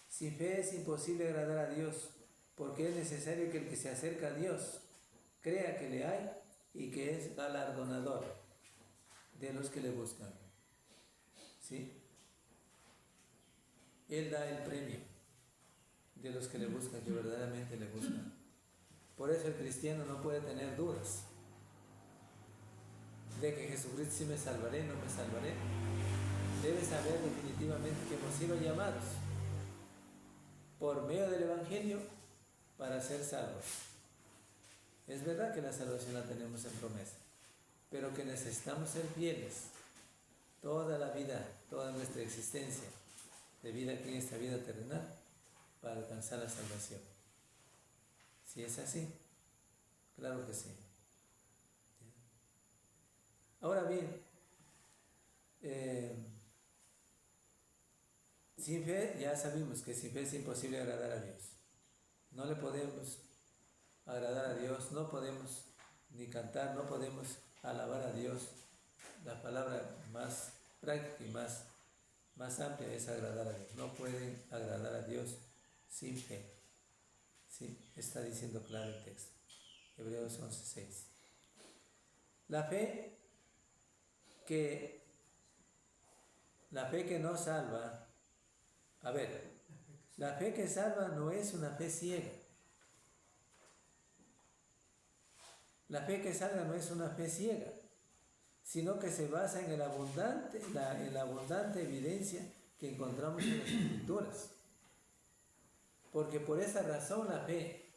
Speaker 1: Sin fe es imposible agradar a Dios, porque es necesario que el que se acerca a Dios crea que le hay y que es galardonador de los que le buscan. ¿Sí? Él da el premio de los que le buscan, que verdaderamente le buscan. Por eso el cristiano no puede tener dudas de que Jesucristo sí me salvaré, no me salvaré. Debe saber definitivamente que hemos sido llamados por medio del Evangelio para ser salvos. Es verdad que la salvación la tenemos en promesa, pero que necesitamos ser fieles toda la vida, toda nuestra existencia de vida aquí en esta vida terrenal para alcanzar la salvación. Si es así, claro que sí. Ahora bien, sin fe ya sabemos que sin fe es imposible agradar a Dios. No le podemos agradar a Dios, no podemos ni cantar, no podemos alabar a Dios. La palabra más práctica y más amplia es agradar a Dios. No pueden agradar a Dios sin fe. Sí, está diciendo claro el texto. Hebreos 11:6. La fe que no salva, la fe que salva no es una fe ciega. La fe que salva no es una fe ciega, sino que se basa en la abundante evidencia que encontramos en las Escrituras. Porque por esa razón la fe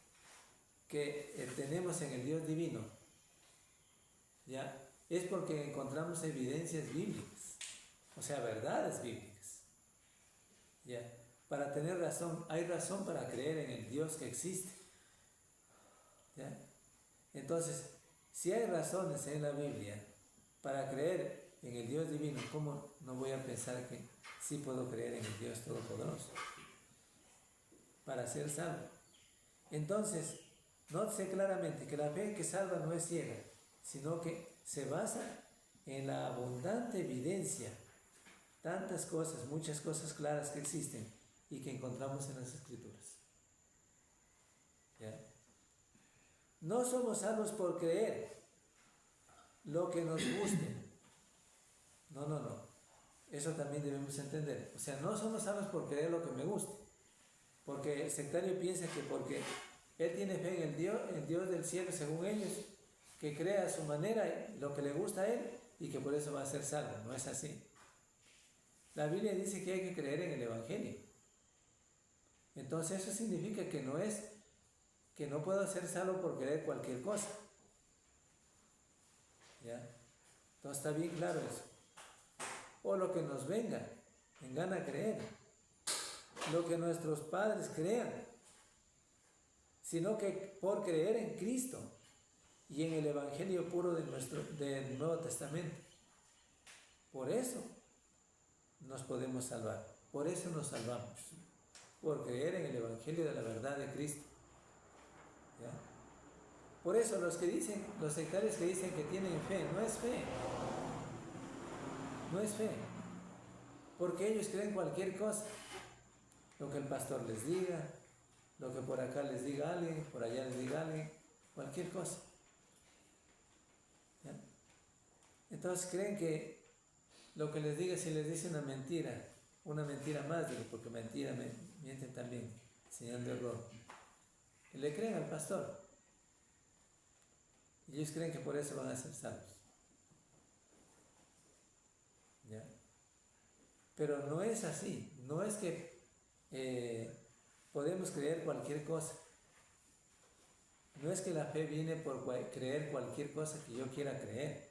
Speaker 1: que tenemos en el Dios divino, ¿ya? Es porque encontramos evidencias bíblicas, o sea, verdades bíblicas. ¿Ya? Para tener razón, hay razón para creer en el Dios que existe. ¿Ya? Entonces, si hay razones en la Biblia para creer en el Dios divino, ¿cómo no voy a pensar que sí puedo creer en el Dios Todopoderoso para ser salvo? Entonces, nótese claramente que la fe que salva no es ciega, sino que se basa en la abundante evidencia, tantas cosas, muchas cosas claras que existen y que encontramos en las Escrituras. ¿Ya? No somos salvos por creer lo que nos guste. No. Eso también debemos entender. O sea, no somos salvos por creer lo que me guste. Porque el sectario piensa que porque él tiene fe en el Dios del cielo, según ellos, que crea a su manera lo que le gusta a él y que por eso va a ser salvo. No es así. La Biblia dice que hay que creer en el Evangelio. Entonces eso significa que no puedo ser salvo por creer cualquier cosa. ¿Ya? Entonces está bien claro eso. O lo que nos venga en gana creer, lo que nuestros padres crean, sino que por creer en Cristo y en el Evangelio puro del Nuevo Testamento. Por eso nos podemos salvar, por eso nos salvamos, por creer en el Evangelio de la verdad de Cristo. ¿Ya? Por eso los sectarios que dicen que tienen fe, no es fe. No es fe. Porque ellos creen cualquier cosa. Lo que el pastor les diga, lo que por acá les diga alguien, por allá les diga alguien, cualquier cosa. ¿Ya? Entonces creen que lo que les diga, si les dice una mentira más, digo, porque mentira mienten también, enseñando error. Y le creen al pastor. Y ellos creen que por eso van a ser salvos. ¿Ya? Pero no es así. No es que podemos creer cualquier cosa. No es que la fe viene por creer cualquier cosa que yo quiera creer.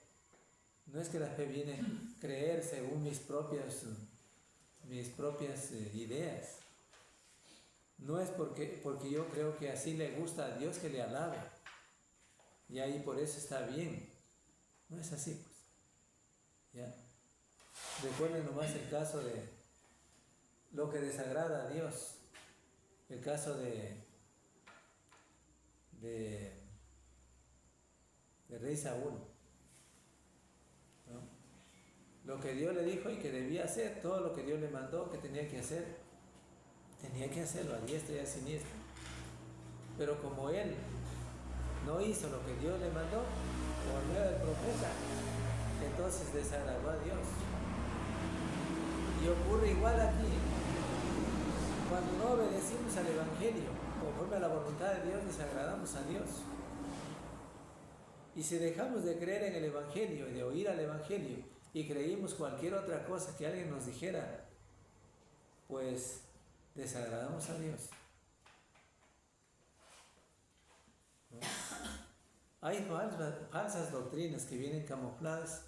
Speaker 1: No es que la fe viene a creer según mis propias ideas. No es porque yo creo que así le gusta a Dios que le alabe. Y ahí por eso está bien. No es así, pues. ¿Ya? Recuerden nomás el caso de lo que desagrada a Dios. El caso de rey Saúl. ¿No? Lo que Dios le dijo y que debía hacer, todo lo que Dios le mandó que tenía que hacer, tenía que hacerlo a diestra y a siniestra. Pero como él no hizo lo que Dios le mandó, por medio del profeta, entonces desagradó a Dios. Y ocurre igual aquí. Cuando no obedecimos al Evangelio, conforme a la voluntad de Dios, desagradamos a Dios. Y si dejamos de creer en el Evangelio y de oír al Evangelio y creímos cualquier otra cosa que alguien nos dijera, pues desagradamos a Dios. ¿No? Hay falsas doctrinas que vienen camufladas,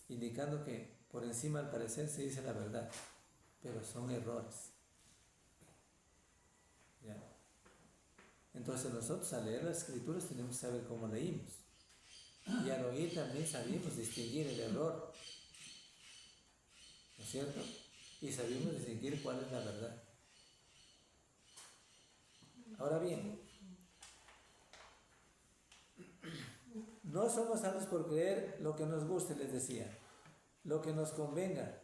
Speaker 1: indicando que por encima al parecer se dice la verdad, pero son errores. ¿Ya? Entonces nosotros al leer las Escrituras tenemos que saber cómo leímos. Y al oír también sabemos distinguir el error, ¿no es cierto? Y sabemos distinguir cuál es la verdad. Ahora bien, no somos salvos por creer lo que nos guste, les decía, lo que nos convenga,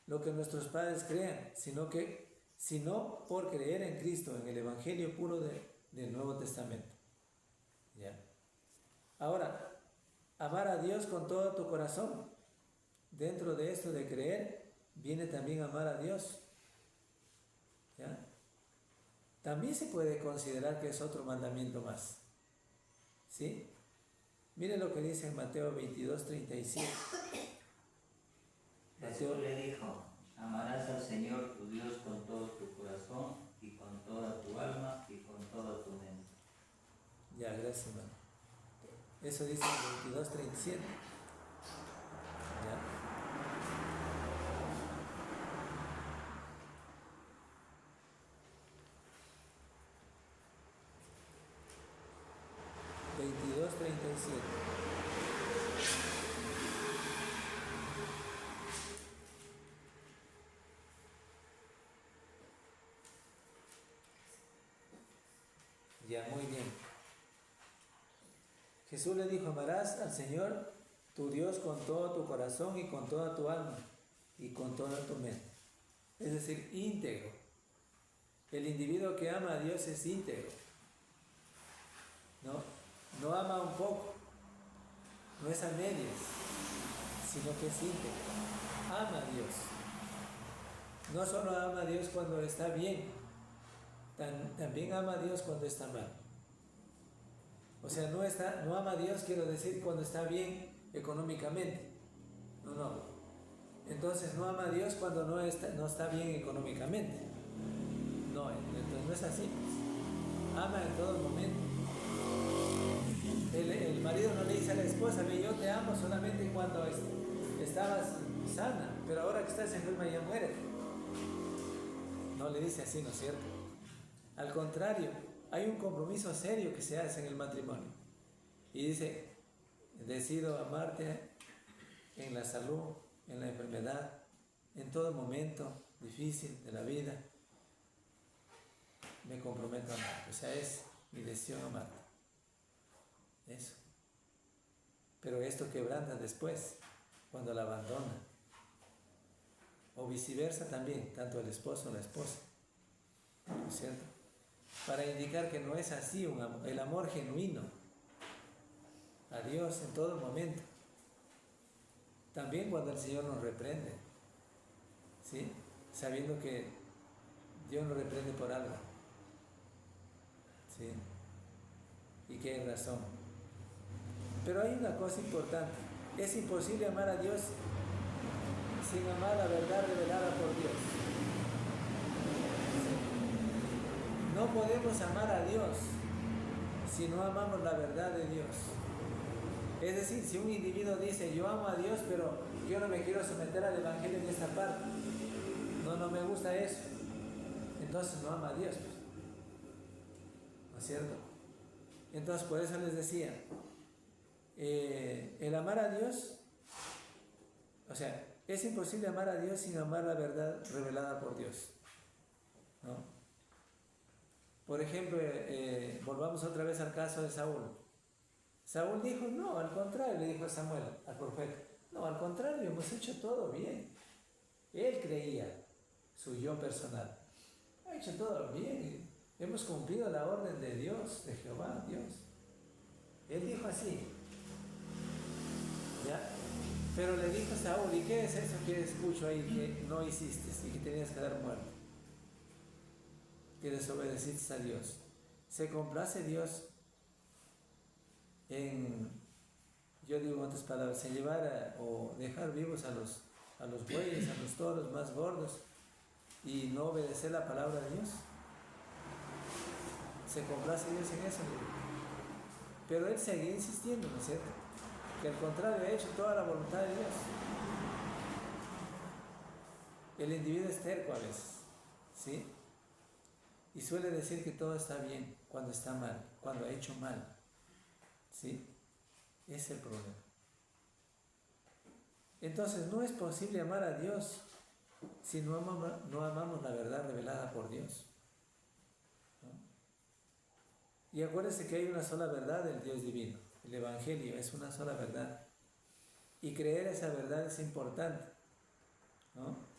Speaker 1: lo que nuestros padres crean, sino por creer en Cristo, en el Evangelio puro del Nuevo Testamento. ¿Ya? Ahora, amar a Dios con todo tu corazón. Dentro de esto de creer, viene también amar a Dios. ¿Ya? También se puede considerar que es otro mandamiento más. ¿Sí? Miren lo que dice en Mateo 22:37.
Speaker 2: Jesús le dijo: amarás al Señor tu Dios con todo tu corazón y con toda tu alma y con toda tu mente.
Speaker 1: Ya, gracias, hermano. Eso dice en 22:37. ¿Ya? Ya, muy bien. Jesús le dijo: amarás al Señor tu Dios con todo tu corazón y con toda tu alma y con toda tu mente. Es decir, íntegro. El individuo que ama a Dios es íntegro. No ama un poco, no es a medias, sino que es íntegro. Ama a Dios. No solo ama a Dios cuando está bien, también ama a Dios cuando está mal. O sea, no ama a Dios, quiero decir, cuando está bien económicamente. No. Entonces no ama a Dios cuando no está bien económicamente. No, entonces no es así. Ama en todo momento. El marido no le dice a la esposa: yo te amo solamente cuando estabas sana, pero ahora que estás enferma ya muere. No le dice así, ¿no es cierto? Al contrario, hay un compromiso serio que se hace en el matrimonio. Y dice: decido amarte en la salud, en la enfermedad, en todo momento difícil de la vida. Me comprometo a amarte. O sea, es mi decisión amarte. Eso. Pero esto quebranta después, cuando la abandona. O viceversa también, tanto el esposo o la esposa. ¿No es cierto? Para indicar que no es así el amor genuino a Dios en todo momento. También cuando el Señor nos reprende, ¿sí? Sabiendo que Dios nos reprende por algo, ¿sí? Y que hay razón. Pero hay una cosa importante: es imposible amar a Dios sin amar la verdad revelada por Dios. No podemos amar a Dios si no amamos la verdad de Dios. Es decir, si un individuo dice: yo amo a Dios, pero yo no me quiero someter al Evangelio en esta parte, no me gusta eso, entonces no ama a Dios, ¿no es cierto? Entonces por eso les decía, el amar a Dios, o sea, es imposible amar a Dios sin amar la verdad revelada por Dios, ¿no? Por ejemplo, volvamos otra vez al caso de Saúl. Saúl dijo: no, al contrario, le dijo a Samuel, al profeta: no, al contrario, hemos hecho todo bien. Él creía, su yo personal: ha hecho todo bien, hemos cumplido la orden de Dios, de Jehová, Dios. Él dijo así, ¿ya? Pero le dijo a Saúl: ¿y qué es eso que escucho ahí que no hiciste y que tenías que dar muerte? que desobedeciste a Dios. ¿Se complace Dios en, yo digo en otras palabras, en llevar o dejar vivos a los bueyes, a los toros más gordos y no obedecer la palabra de Dios? ¿Se complace Dios en eso? Pero Él sigue insistiendo, ¿no es cierto? Que al contrario ha hecho toda la voluntad de Dios. El individuo es terco a veces, ¿sí? Y suele decir que todo está bien cuando está mal, cuando ha hecho mal, ¿sí? Ese es el problema. Entonces no es posible amar a Dios si no amamos la verdad revelada por Dios, ¿no? Y acuérdense que hay una sola verdad del Dios divino. El Evangelio es una sola verdad. Y creer esa verdad es importante, ¿no?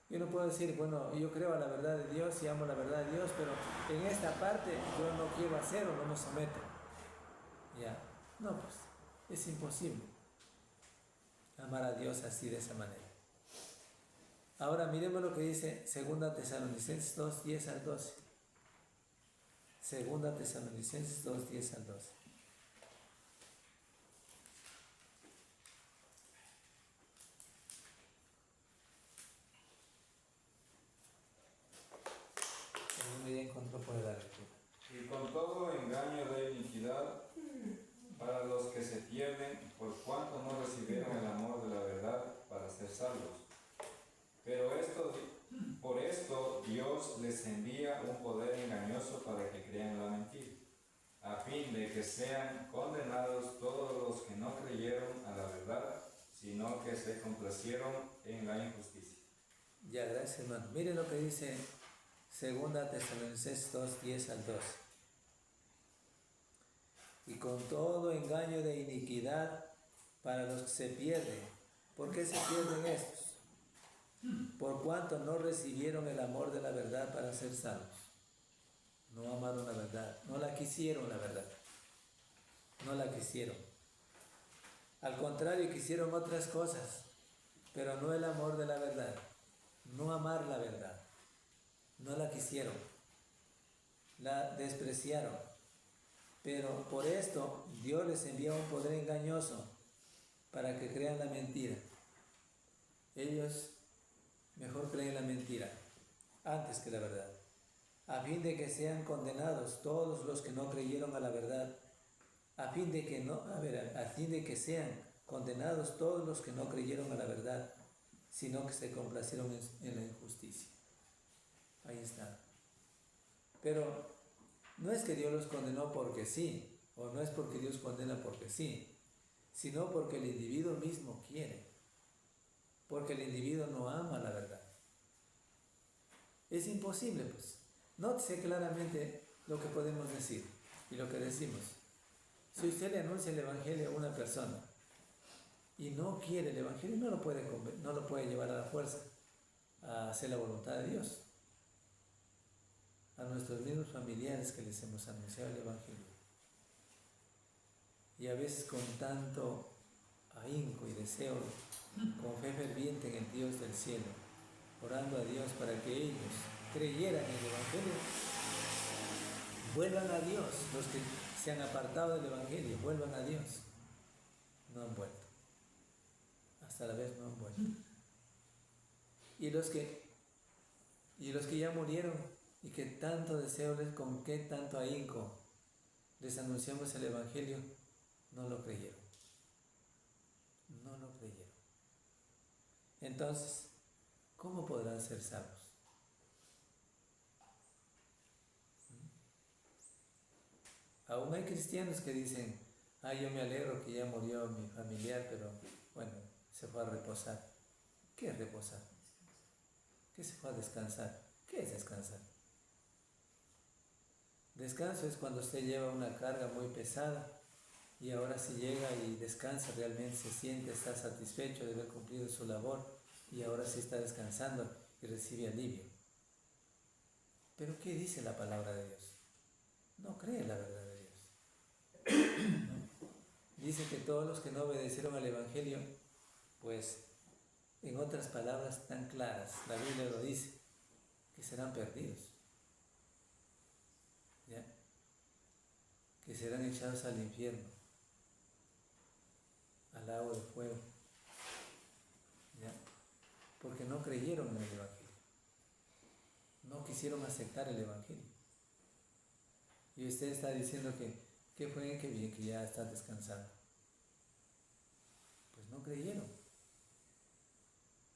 Speaker 1: Yo no puedo decir, bueno, yo creo a la verdad de Dios y amo la verdad de Dios, pero en esta parte yo no quiero hacer o no me someto. Ya, no, pues, es imposible amar a Dios así, de esa manera. Ahora miremos lo que dice 2 Tesalonicenses 2, 10 al 12. 2 Tesalonicenses 2, 10 al 12. Ya encontró por la lectura.
Speaker 6: Y con todo engaño de iniquidad para los que se pierden, por cuanto no recibieron el amor de la verdad para ser salvos. Pero por esto Dios les envía un poder engañoso para que crean la mentira, a fin de que sean condenados todos los que no creyeron a la verdad, sino que se complacieron en la injusticia.
Speaker 1: Ya, gracias, hermano. Miren lo que dice 2 Tesalonicenses 2, 10 al 12. Y con todo engaño de iniquidad para los que se pierden. ¿Por qué se pierden estos? Por cuanto no recibieron el amor de la verdad para ser salvos. No amaron la verdad, no la quisieron la verdad. No la quisieron. Al contrario, quisieron otras cosas, pero no el amor de la verdad. No amar la verdad. No la quisieron. La despreciaron. Pero por esto Dios les envía un poder engañoso para que crean la mentira. Ellos mejor creen la mentira antes que la verdad, a fin de que sean condenados todos los que no creyeron a la verdad, a fin de que sean condenados todos los que no creyeron a la verdad, sino que se complacieron en la injusticia. Ahí está. Pero no es que Dios los condenó porque sí, o no es porque Dios condena porque sí, sino porque el individuo mismo quiere, porque el individuo no ama la verdad. Es imposible, pues. Nótese claramente lo que podemos decir y lo que decimos. Si usted le anuncia el Evangelio a una persona y no quiere el Evangelio, no lo puede llevar a la fuerza a hacer la voluntad de Dios. A nuestros mismos familiares que les hemos anunciado el Evangelio. Y a veces con tanto ahínco y deseo, con fe ferviente en el Dios del cielo, orando a Dios para que ellos creyeran en el Evangelio, vuelvan a Dios. Los que se han apartado del Evangelio, vuelvan a Dios. No han vuelto. Hasta la vez no han vuelto. Y los que ya murieron y que tanto deseo, con qué tanto ahínco les anunciamos el Evangelio, no lo creyeron. No lo creyeron. Entonces, ¿cómo podrán ser salvos? Aún hay cristianos que dicen, yo me alegro que ya murió mi familiar, pero bueno, se fue a reposar. ¿Qué es reposar? ¿Qué se fue a descansar? ¿Qué es descansar? Descanso es cuando usted lleva una carga muy pesada y ahora sí llega y descansa, realmente se siente, está satisfecho de haber cumplido su labor y ahora sí está descansando y recibe alivio. Pero ¿qué dice la palabra de Dios? No cree la verdad de Dios. ¿No? Dice que todos los que no obedecieron al Evangelio, pues en otras palabras tan claras, la Biblia lo dice, que serán perdidos. que serán echados al infierno, al lago de fuego, ¿ya? Porque no creyeron en el Evangelio, no quisieron aceptar el Evangelio. Y usted está diciendo que fue, que bien, que ya está descansando. Pues no creyeron,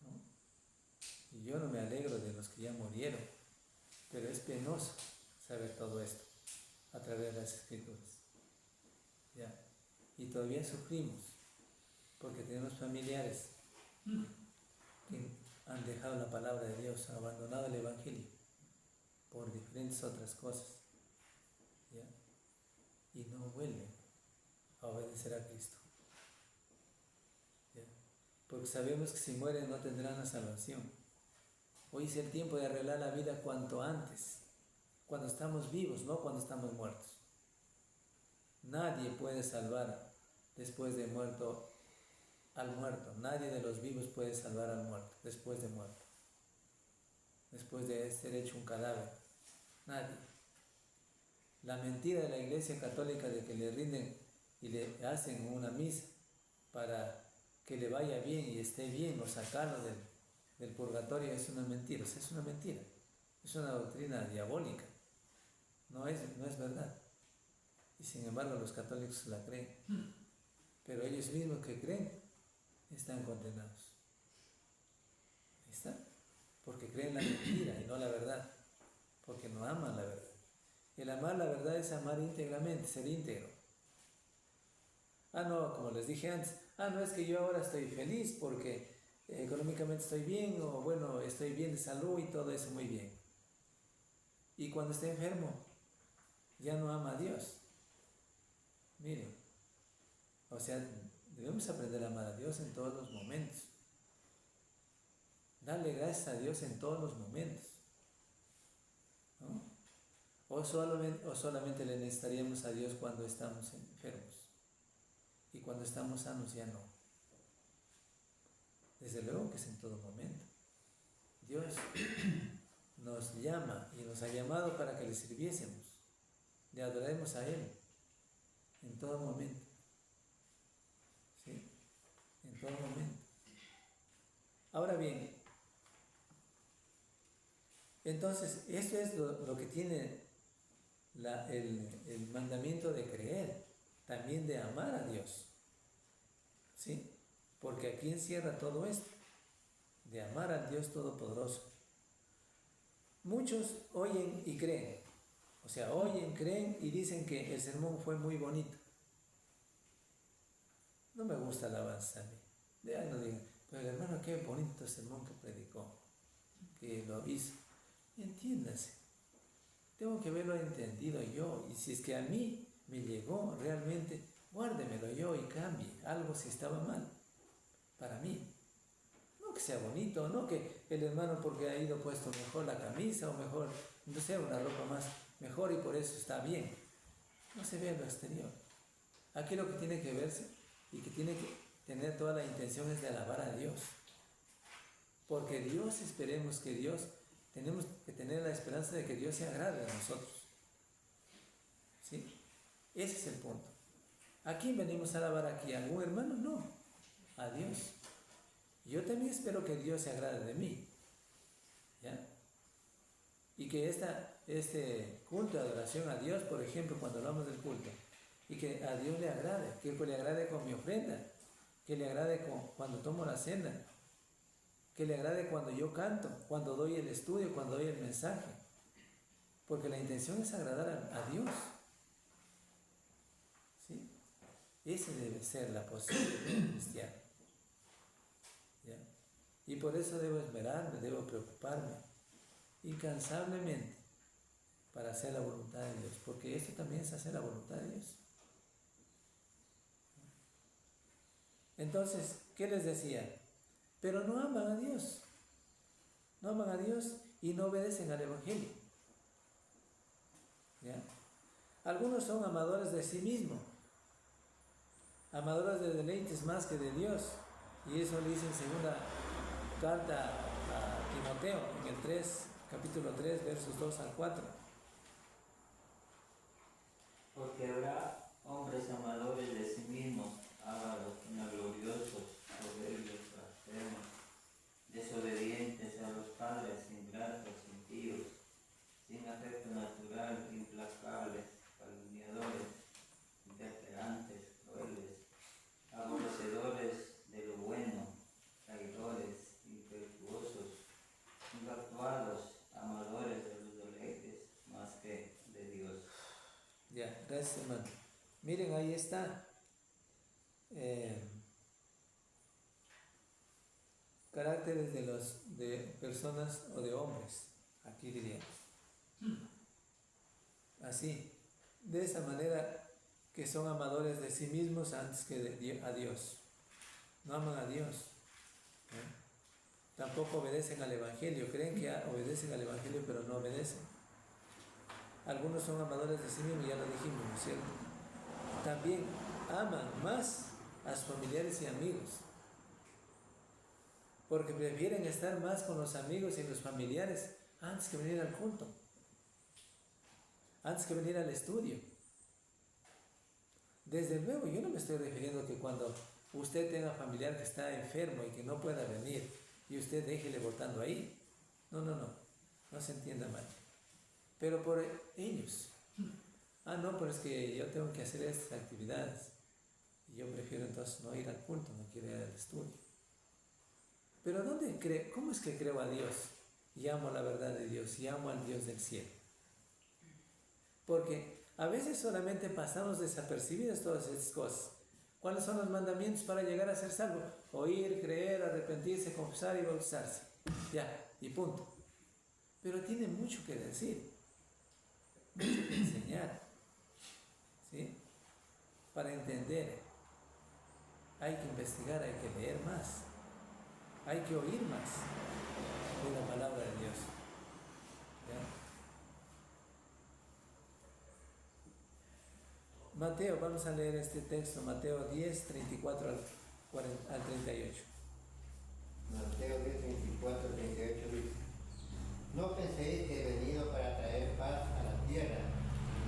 Speaker 1: ¿no? Y yo no me alegro de los que ya murieron, pero es penoso saber todo esto a través de las Escrituras, ¿ya? Y todavía sufrimos porque tenemos familiares que han dejado la palabra de Dios, han abandonado el Evangelio por diferentes otras cosas, ¿ya? Y no vuelven a obedecer a Cristo, ¿ya? Porque sabemos que si mueren no tendrán la salvación. Hoy es el tiempo de arreglar la vida cuanto antes, cuando estamos vivos, no cuando estamos muertos. Nadie puede salvar después de muerto al muerto. Nadie de los vivos puede salvar al muerto después de muerto, después de ser hecho un cadáver. Nadie. La mentira de la Iglesia Católica de que le rinden y le hacen una misa para que le vaya bien y esté bien o sacarlo del purgatorio es una mentira. O sea, es una mentira. Es una doctrina diabólica. No es verdad. Y sin embargo los católicos la creen. Pero ellos mismos que creen están condenados. Ahí está. Porque creen la mentira y no la verdad. Porque no aman la verdad. El amar la verdad es amar íntegramente, ser íntegro. No, como les dije antes, no es que yo ahora estoy feliz porque económicamente estoy bien, o bueno, estoy bien de salud y todo eso muy bien. Y cuando esté enfermo, ya no ama a Dios. Miren, o sea, debemos aprender a amar a Dios en todos los momentos. Darle gracias a Dios en todos los momentos, ¿no? O solamente le necesitaríamos a Dios cuando estamos enfermos. Y cuando estamos sanos ya no. Desde luego que es en todo momento. Dios nos llama y nos ha llamado para que le sirviésemos, le adoremos a Él en todo momento. ¿Sí? En todo momento. Ahora bien, entonces esto es lo que tiene el mandamiento de creer, también de amar a Dios. ¿Sí? Porque aquí encierra todo esto, de amar al Dios Todopoderoso. Muchos oyen y creen, o sea, oyen, creen y dicen que el sermón fue muy bonito. No me gusta la alabanza a mí. No digan, pero el hermano, qué bonito sermón que predicó, que lo hizo. Entiéndase, tengo que haberlo entendido yo, y si es que a mí me llegó realmente, guárdemelo yo y cambie algo si estaba mal para mí. No que sea bonito, no que el hermano porque ha ido puesto mejor la camisa o mejor, no sé, una ropa más mejor y por eso está bien. No se ve en lo exterior. Aquí lo que tiene que verse y que tiene que tener toda la intención es de alabar a Dios. Porque Dios, esperemos que Dios, tenemos que tener la esperanza de que Dios se agrade a nosotros. ¿Sí? Ese es el punto. ¿A quién venimos a alabar aquí? ¿A algún hermano? No, a Dios. Yo también espero que Dios se agrade de mí, ¿ya? Y que este culto de adoración a Dios, por ejemplo, cuando hablamos del culto, y que a Dios le agrade, que le agrade con mi ofrenda, que le agrade cuando tomo la cena, que le agrade cuando yo canto, cuando doy el estudio, cuando doy el mensaje, porque la intención es agradar a Dios. ¿Sí? Esa debe ser la posición del cristiano. ¿Ya? Y por eso debo esmerarme, debo preocuparme incansablemente para hacer la voluntad de Dios, porque esto también es hacer la voluntad de Dios. Entonces, ¿qué les decía? Pero no aman a Dios. No aman a Dios y no obedecen al Evangelio. ¿Ya? Algunos son amadores de sí mismos, amadores de deleites más que de Dios. Y eso le dice en segunda carta a Timoteo, en el capítulo 3, versos 2 al 4.
Speaker 2: Porque habrá hombres amadores de sí mismos, ávaros, vanagloriosos, soberbios, blasfemos, desobedientes a los padres, ingratos, impíos, sin afecto natural, implacables, calumniadores, intemperantes, crueles, aborrecedores de lo bueno, traidores, impetuosos, infatuados, amadores de los deleites más que de Dios.
Speaker 1: Ya, gracias hermano. Miren, ahí está. Caracteres de personas o de hombres, aquí diría. Así, de esa manera que son amadores de sí mismos antes que a Dios. No aman a Dios. Tampoco obedecen al Evangelio. Creen que obedecen al Evangelio, pero no obedecen. Algunos son amadores de sí mismos, ya lo dijimos, ¿no es cierto? También aman más a sus familiares y amigos, porque prefieren estar más con los amigos y los familiares antes que venir al culto, antes que venir al estudio. Desde luego, yo no me estoy refiriendo que cuando usted tenga familiar que está enfermo y que no pueda venir y usted déjele votando ahí. No se entienda mal. Pero por ellos. No, pero es que yo tengo que hacer estas actividades y yo prefiero entonces no ir al culto, no quiero ir al estudio. Pero ¿cómo es que creo a Dios? Y amo la verdad de Dios y amo al Dios del cielo. Porque a veces solamente pasamos desapercibidas todas estas cosas. ¿Cuáles son los mandamientos para llegar a ser salvo? Oír, creer, arrepentirse, confesar y bautizarse. Ya, y punto. Pero tiene mucho que decir, mucho que enseñar. ¿Sí? Para entender, hay que investigar, hay que leer más, hay que oír más de la palabra de Dios. ¿Ya? Mateo, vamos a leer este texto, Mateo 10, 34 al 38.
Speaker 4: Mateo 10, 24, 38 dice: No penséis que he venido para traer paz a la tierra.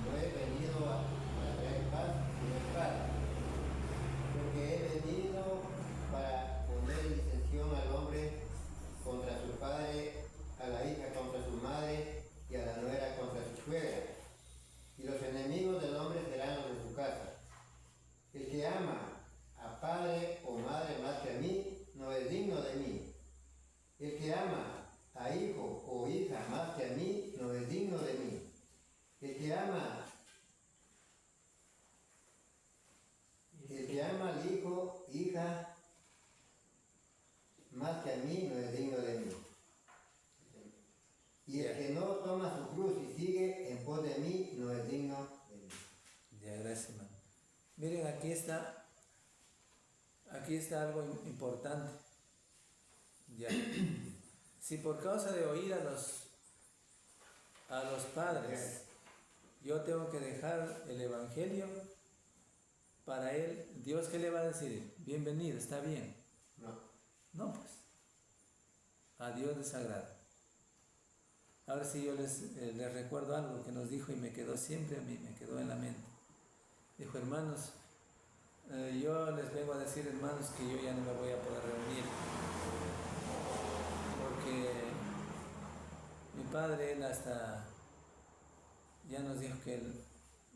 Speaker 4: No he venido para traer paz, sino espada. Porque he venido para poner disensión al hombre contra su padre, a la hija contra su madre y a la nuera contra su suegra. Y los enemigos del hombre serán los de su casa. El que ama a padre o madre más que a mí, no es digno de mí. El que ama a hijo o hija más que a mí, no es digno de mí. El que ama al hijo, hija, más que a mí, no es digno de mí. Y el que no toma su cruz y sigue en pos de mí, no es digno de mí.
Speaker 1: Ya, gracias, hermano. Miren, aquí está algo importante. Ya. Si por causa de oír a los padres, yo tengo que dejar el Evangelio, para él, Dios, ¿qué le va a decir? Bienvenido, está bien. No, pues. A Dios les agrada. Ahora sí yo les recuerdo algo que nos dijo y me quedó siempre a mí, me quedó en la mente. Dijo: hermanos, yo les vengo a decir, hermanos, que yo ya no me voy a poder reunir, porque mi padre, él hasta ya nos dijo que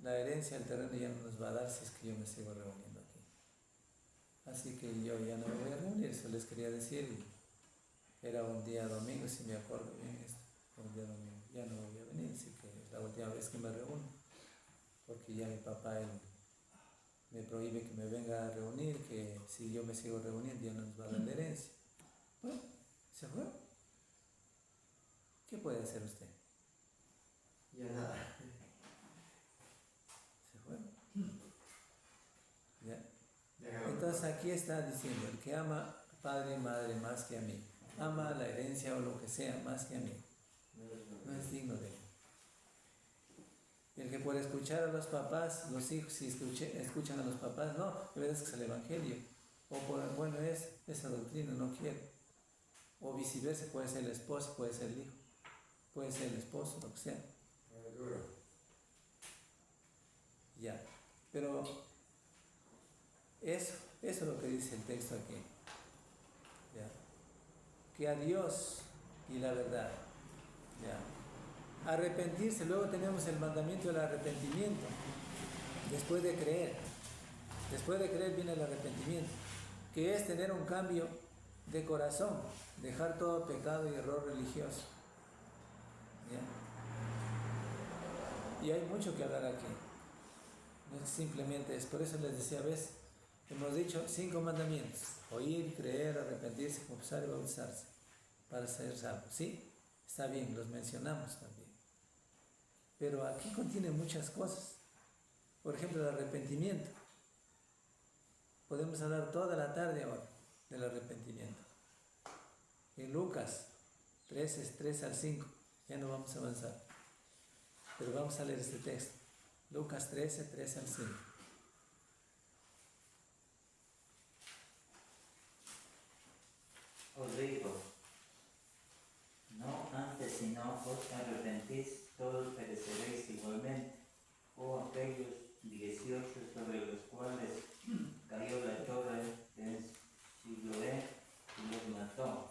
Speaker 1: la herencia del terreno ya no nos va a dar si es que yo me sigo reuniendo aquí. Así que yo ya no me voy a reunir, eso les quería decir. Era un día domingo, si me acuerdo bien esto, un día domingo. Ya no voy a venir, así que es la última vez que me reúno, porque ya mi papá, él me prohíbe que me venga a reunir, que si yo me sigo reuniendo ya no nos va a dar la herencia. Bueno, se fue. ¿Qué puede hacer usted?
Speaker 4: Ya nada.
Speaker 1: Se fue. ¿Ya? Entonces aquí está diciendo: el que ama a padre y madre más que a mí, ama la herencia o lo que sea más que a mí, no es digno de mí. El que por escuchar a los papás, los hijos, si escuchan a los papás, no, obedezcas al Evangelio. O por, bueno, esa doctrina, no quiero. O viceversa, puede ser el esposo, puede ser el hijo, puede ser el esposo, lo que sea. Ya. Pero eso es lo que dice el texto aquí. ¿Ya? Que a Dios y la verdad. ¿Ya? Arrepentirse, luego tenemos el mandamiento del arrepentimiento. Después de creer viene el arrepentimiento, que es tener un cambio de corazón, dejar todo pecado y error religioso. ¿Ya? Y hay mucho que hablar aquí. No es simplemente es, por eso les decía, ¿ves? Hemos dicho 5 mandamientos: oír, creer, arrepentirse, confesar y bautizarse para ser salvos. ¿Sí? Está bien, los mencionamos también. Pero aquí contiene muchas cosas. Por ejemplo, el arrepentimiento. Podemos hablar toda la tarde ahora del arrepentimiento. En Lucas 13, 3 al 5, ya no vamos a avanzar. Pero vamos a leer este texto. Lucas 13, 3 al 5.
Speaker 8: Os digo, no antes si no os arrepentís, todos pereceréis igualmente. O aquellos 18 sobre los cuales cayó la torre de Siloé y los mató.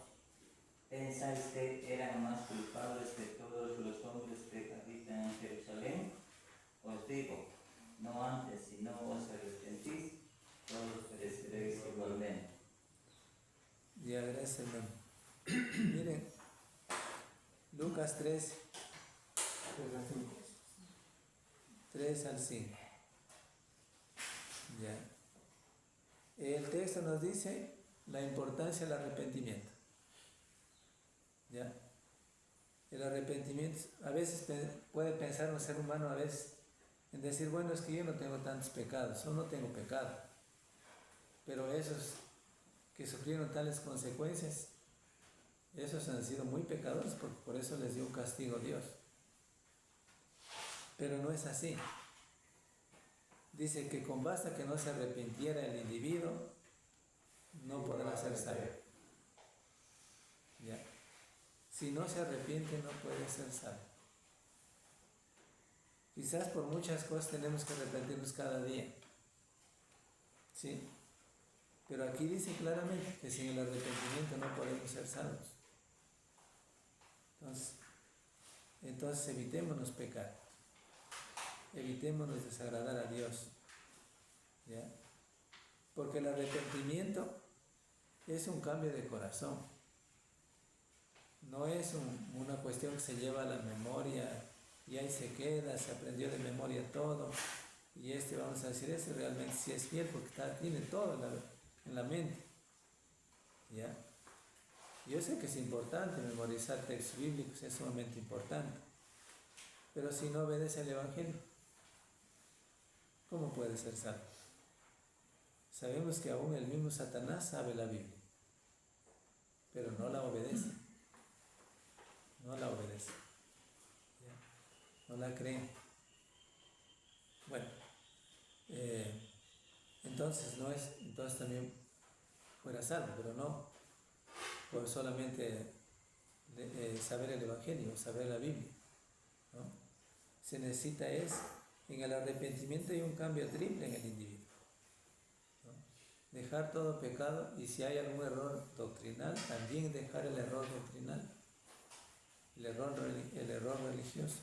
Speaker 8: ¿Pensáis que eran más culpables que todos los hombres que habitan en Jerusalén? Os digo, no antes si no os arrepentís, todos pereceréis igualmente.
Speaker 1: Ya, gracias, hermano. Miren, Lucas 3, 3 al 5. Ya. El texto nos dice la importancia del arrepentimiento. ¿Ya? El arrepentimiento, a veces puede pensar un ser humano a veces en decir, bueno, es que yo no tengo tantos pecados, o no tengo pecado. Pero esos que sufrieron tales consecuencias, esos han sido muy pecadores, porque por eso les dio un castigo Dios. Pero no es así. Dice que con basta que no se arrepintiera el individuo, no podrá ser salvo. ¿Ya? Si no se arrepiente, no puede ser salvo. Quizás por muchas cosas tenemos que arrepentirnos cada día. ¿Sí? Pero aquí dice claramente que sin el arrepentimiento no podemos ser salvos. Entonces evitémonos pecar. Evitémonos desagradar a Dios. ¿Ya? Porque el arrepentimiento es un cambio de corazón. No es una cuestión que se lleva a la memoria y ahí se queda, se aprendió de memoria todo. Y vamos a decir, realmente sí es fiel porque tiene todo en la mente. ¿Ya? Yo sé que es importante memorizar textos bíblicos, es sumamente importante. Pero si no obedece al Evangelio, ¿cómo puede ser salvo? Sabemos que aún el mismo Satanás sabe la Biblia, pero no la obedece. No la obedece. ¿Ya? No la cree. Bueno, entonces también fuera salvo, pero no por solamente saber el Evangelio, saber la Biblia, ¿no? Se necesita en el arrepentimiento hay un cambio triple en el individuo, ¿no? Dejar todo pecado y si hay algún error doctrinal, también dejar el error doctrinal, el error religioso.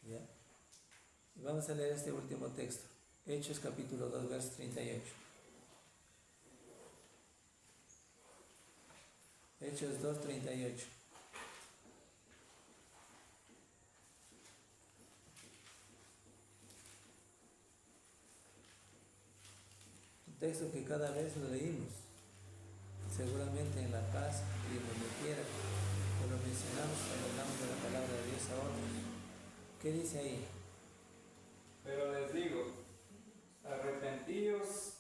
Speaker 1: ¿Ya? Y vamos a leer este último texto, Hechos capítulo 2, verso 38. Hechos 2, 38. Un texto que cada vez lo leímos, seguramente en la casa y donde quiera, o lo mencionamos cuando hablamos de la palabra de Dios a otros. ¿Qué dice ahí?
Speaker 6: Pero les digo, arrepentíos.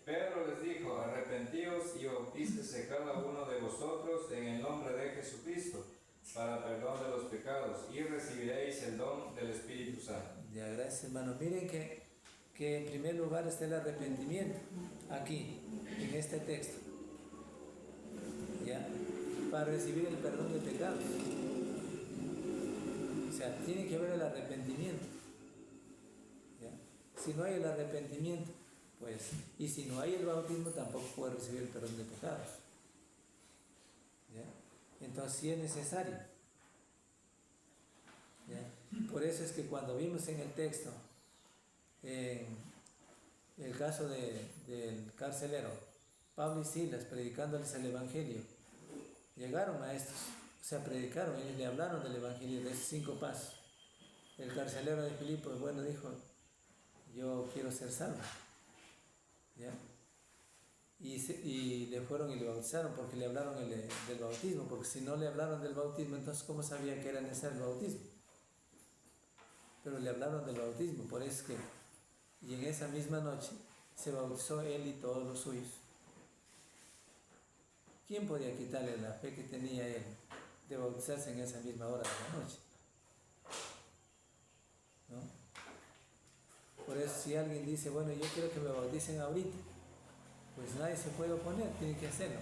Speaker 6: Pedro les dijo, arrepentíos y bautícese cada uno de vosotros en el nombre de Jesucristo para perdón de los pecados y recibiréis el don del Espíritu Santo.
Speaker 1: Ya, gracias, hermano. Miren que en primer lugar está el arrepentimiento aquí, en este texto, ¿ya? Para recibir el perdón de pecados. O sea, tiene que haber el arrepentimiento. ¿Ya? Si no hay el arrepentimiento, pues, y si no hay el bautismo, tampoco puede recibir el perdón de pecados. ¿Ya? Entonces sí es necesario. ¿Ya? Por eso es que cuando vimos en el texto, en el caso del carcelero, Pablo y Silas predicándoles el Evangelio, llegaron maestros, o sea, predicaron, ellos le hablaron del Evangelio, de esos 5 pasos. El carcelero de Filipos, bueno, dijo, yo quiero ser salvo. ¿Ya? Y le fueron y le bautizaron porque le hablaron del bautismo, porque si no le hablaron del bautismo, entonces ¿cómo sabía que era necesario el bautismo? Pero le hablaron del bautismo, por eso que, y en esa misma noche se bautizó él y todos los suyos. ¿Quién podía quitarle la fe que tenía él de bautizarse en esa misma hora de la noche? ¿No? Por eso si alguien dice, bueno, yo quiero que me bauticen ahorita, pues nadie se puede oponer, tiene que hacerlo.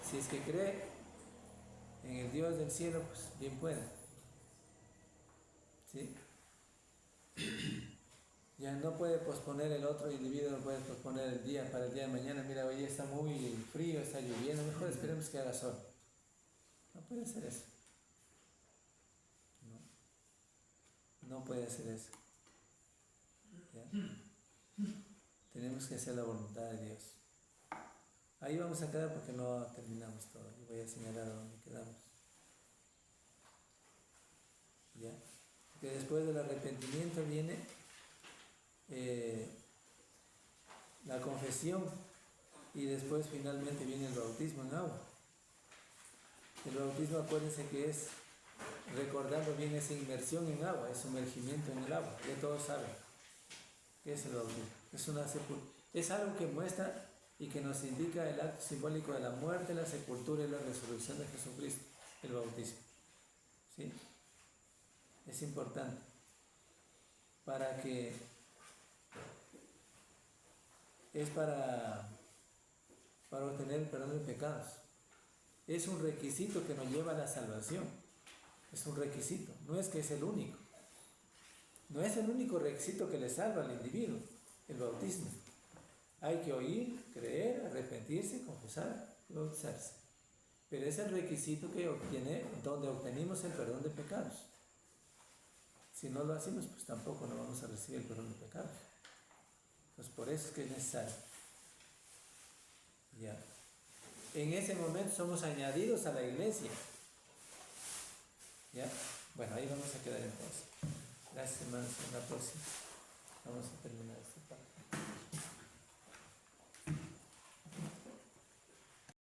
Speaker 1: Si es que cree en el Dios del cielo, pues bien puede. ¿Sí? Ya no puede posponer el otro individuo, no puede posponer el día para el día de mañana. Mira, hoy está muy frío, está lloviendo, mejor esperemos que haga sol. No puede hacer eso. No puede hacer eso. ¿Ya? Tenemos que hacer la voluntad de Dios. Ahí vamos a quedar porque no terminamos todo. Yo voy a señalar a dónde quedamos. ¿Ya? Que después del arrepentimiento viene la confesión y después finalmente viene el bautismo en agua. El bautismo, acuérdense que es, recordando bien, esa inmersión en agua, es sumergimiento en el agua. Ya todos saben qué es el bautismo. Es algo que muestra y que nos indica el acto simbólico de la muerte, la sepultura y la resurrección de Jesucristo, el bautismo. ¿Sí? Es importante para que es para obtener el perdón de pecados. Es un requisito que nos lleva a la salvación. Es un requisito, no es que es el único. No es el único requisito que le salva al individuo, el bautismo. Hay que oír, creer, arrepentirse, confesar y bautizarse. Pero es el requisito donde obtenemos el perdón de pecados. Si no lo hacemos, pues tampoco no vamos a recibir el perdón de pecados. Pues por eso es que es necesario. Ya. En ese momento somos añadidos a la iglesia. ¿Ya? Bueno, ahí vamos a quedar entonces. Gracias, hermanos. En la próxima vamos a terminar esta parte.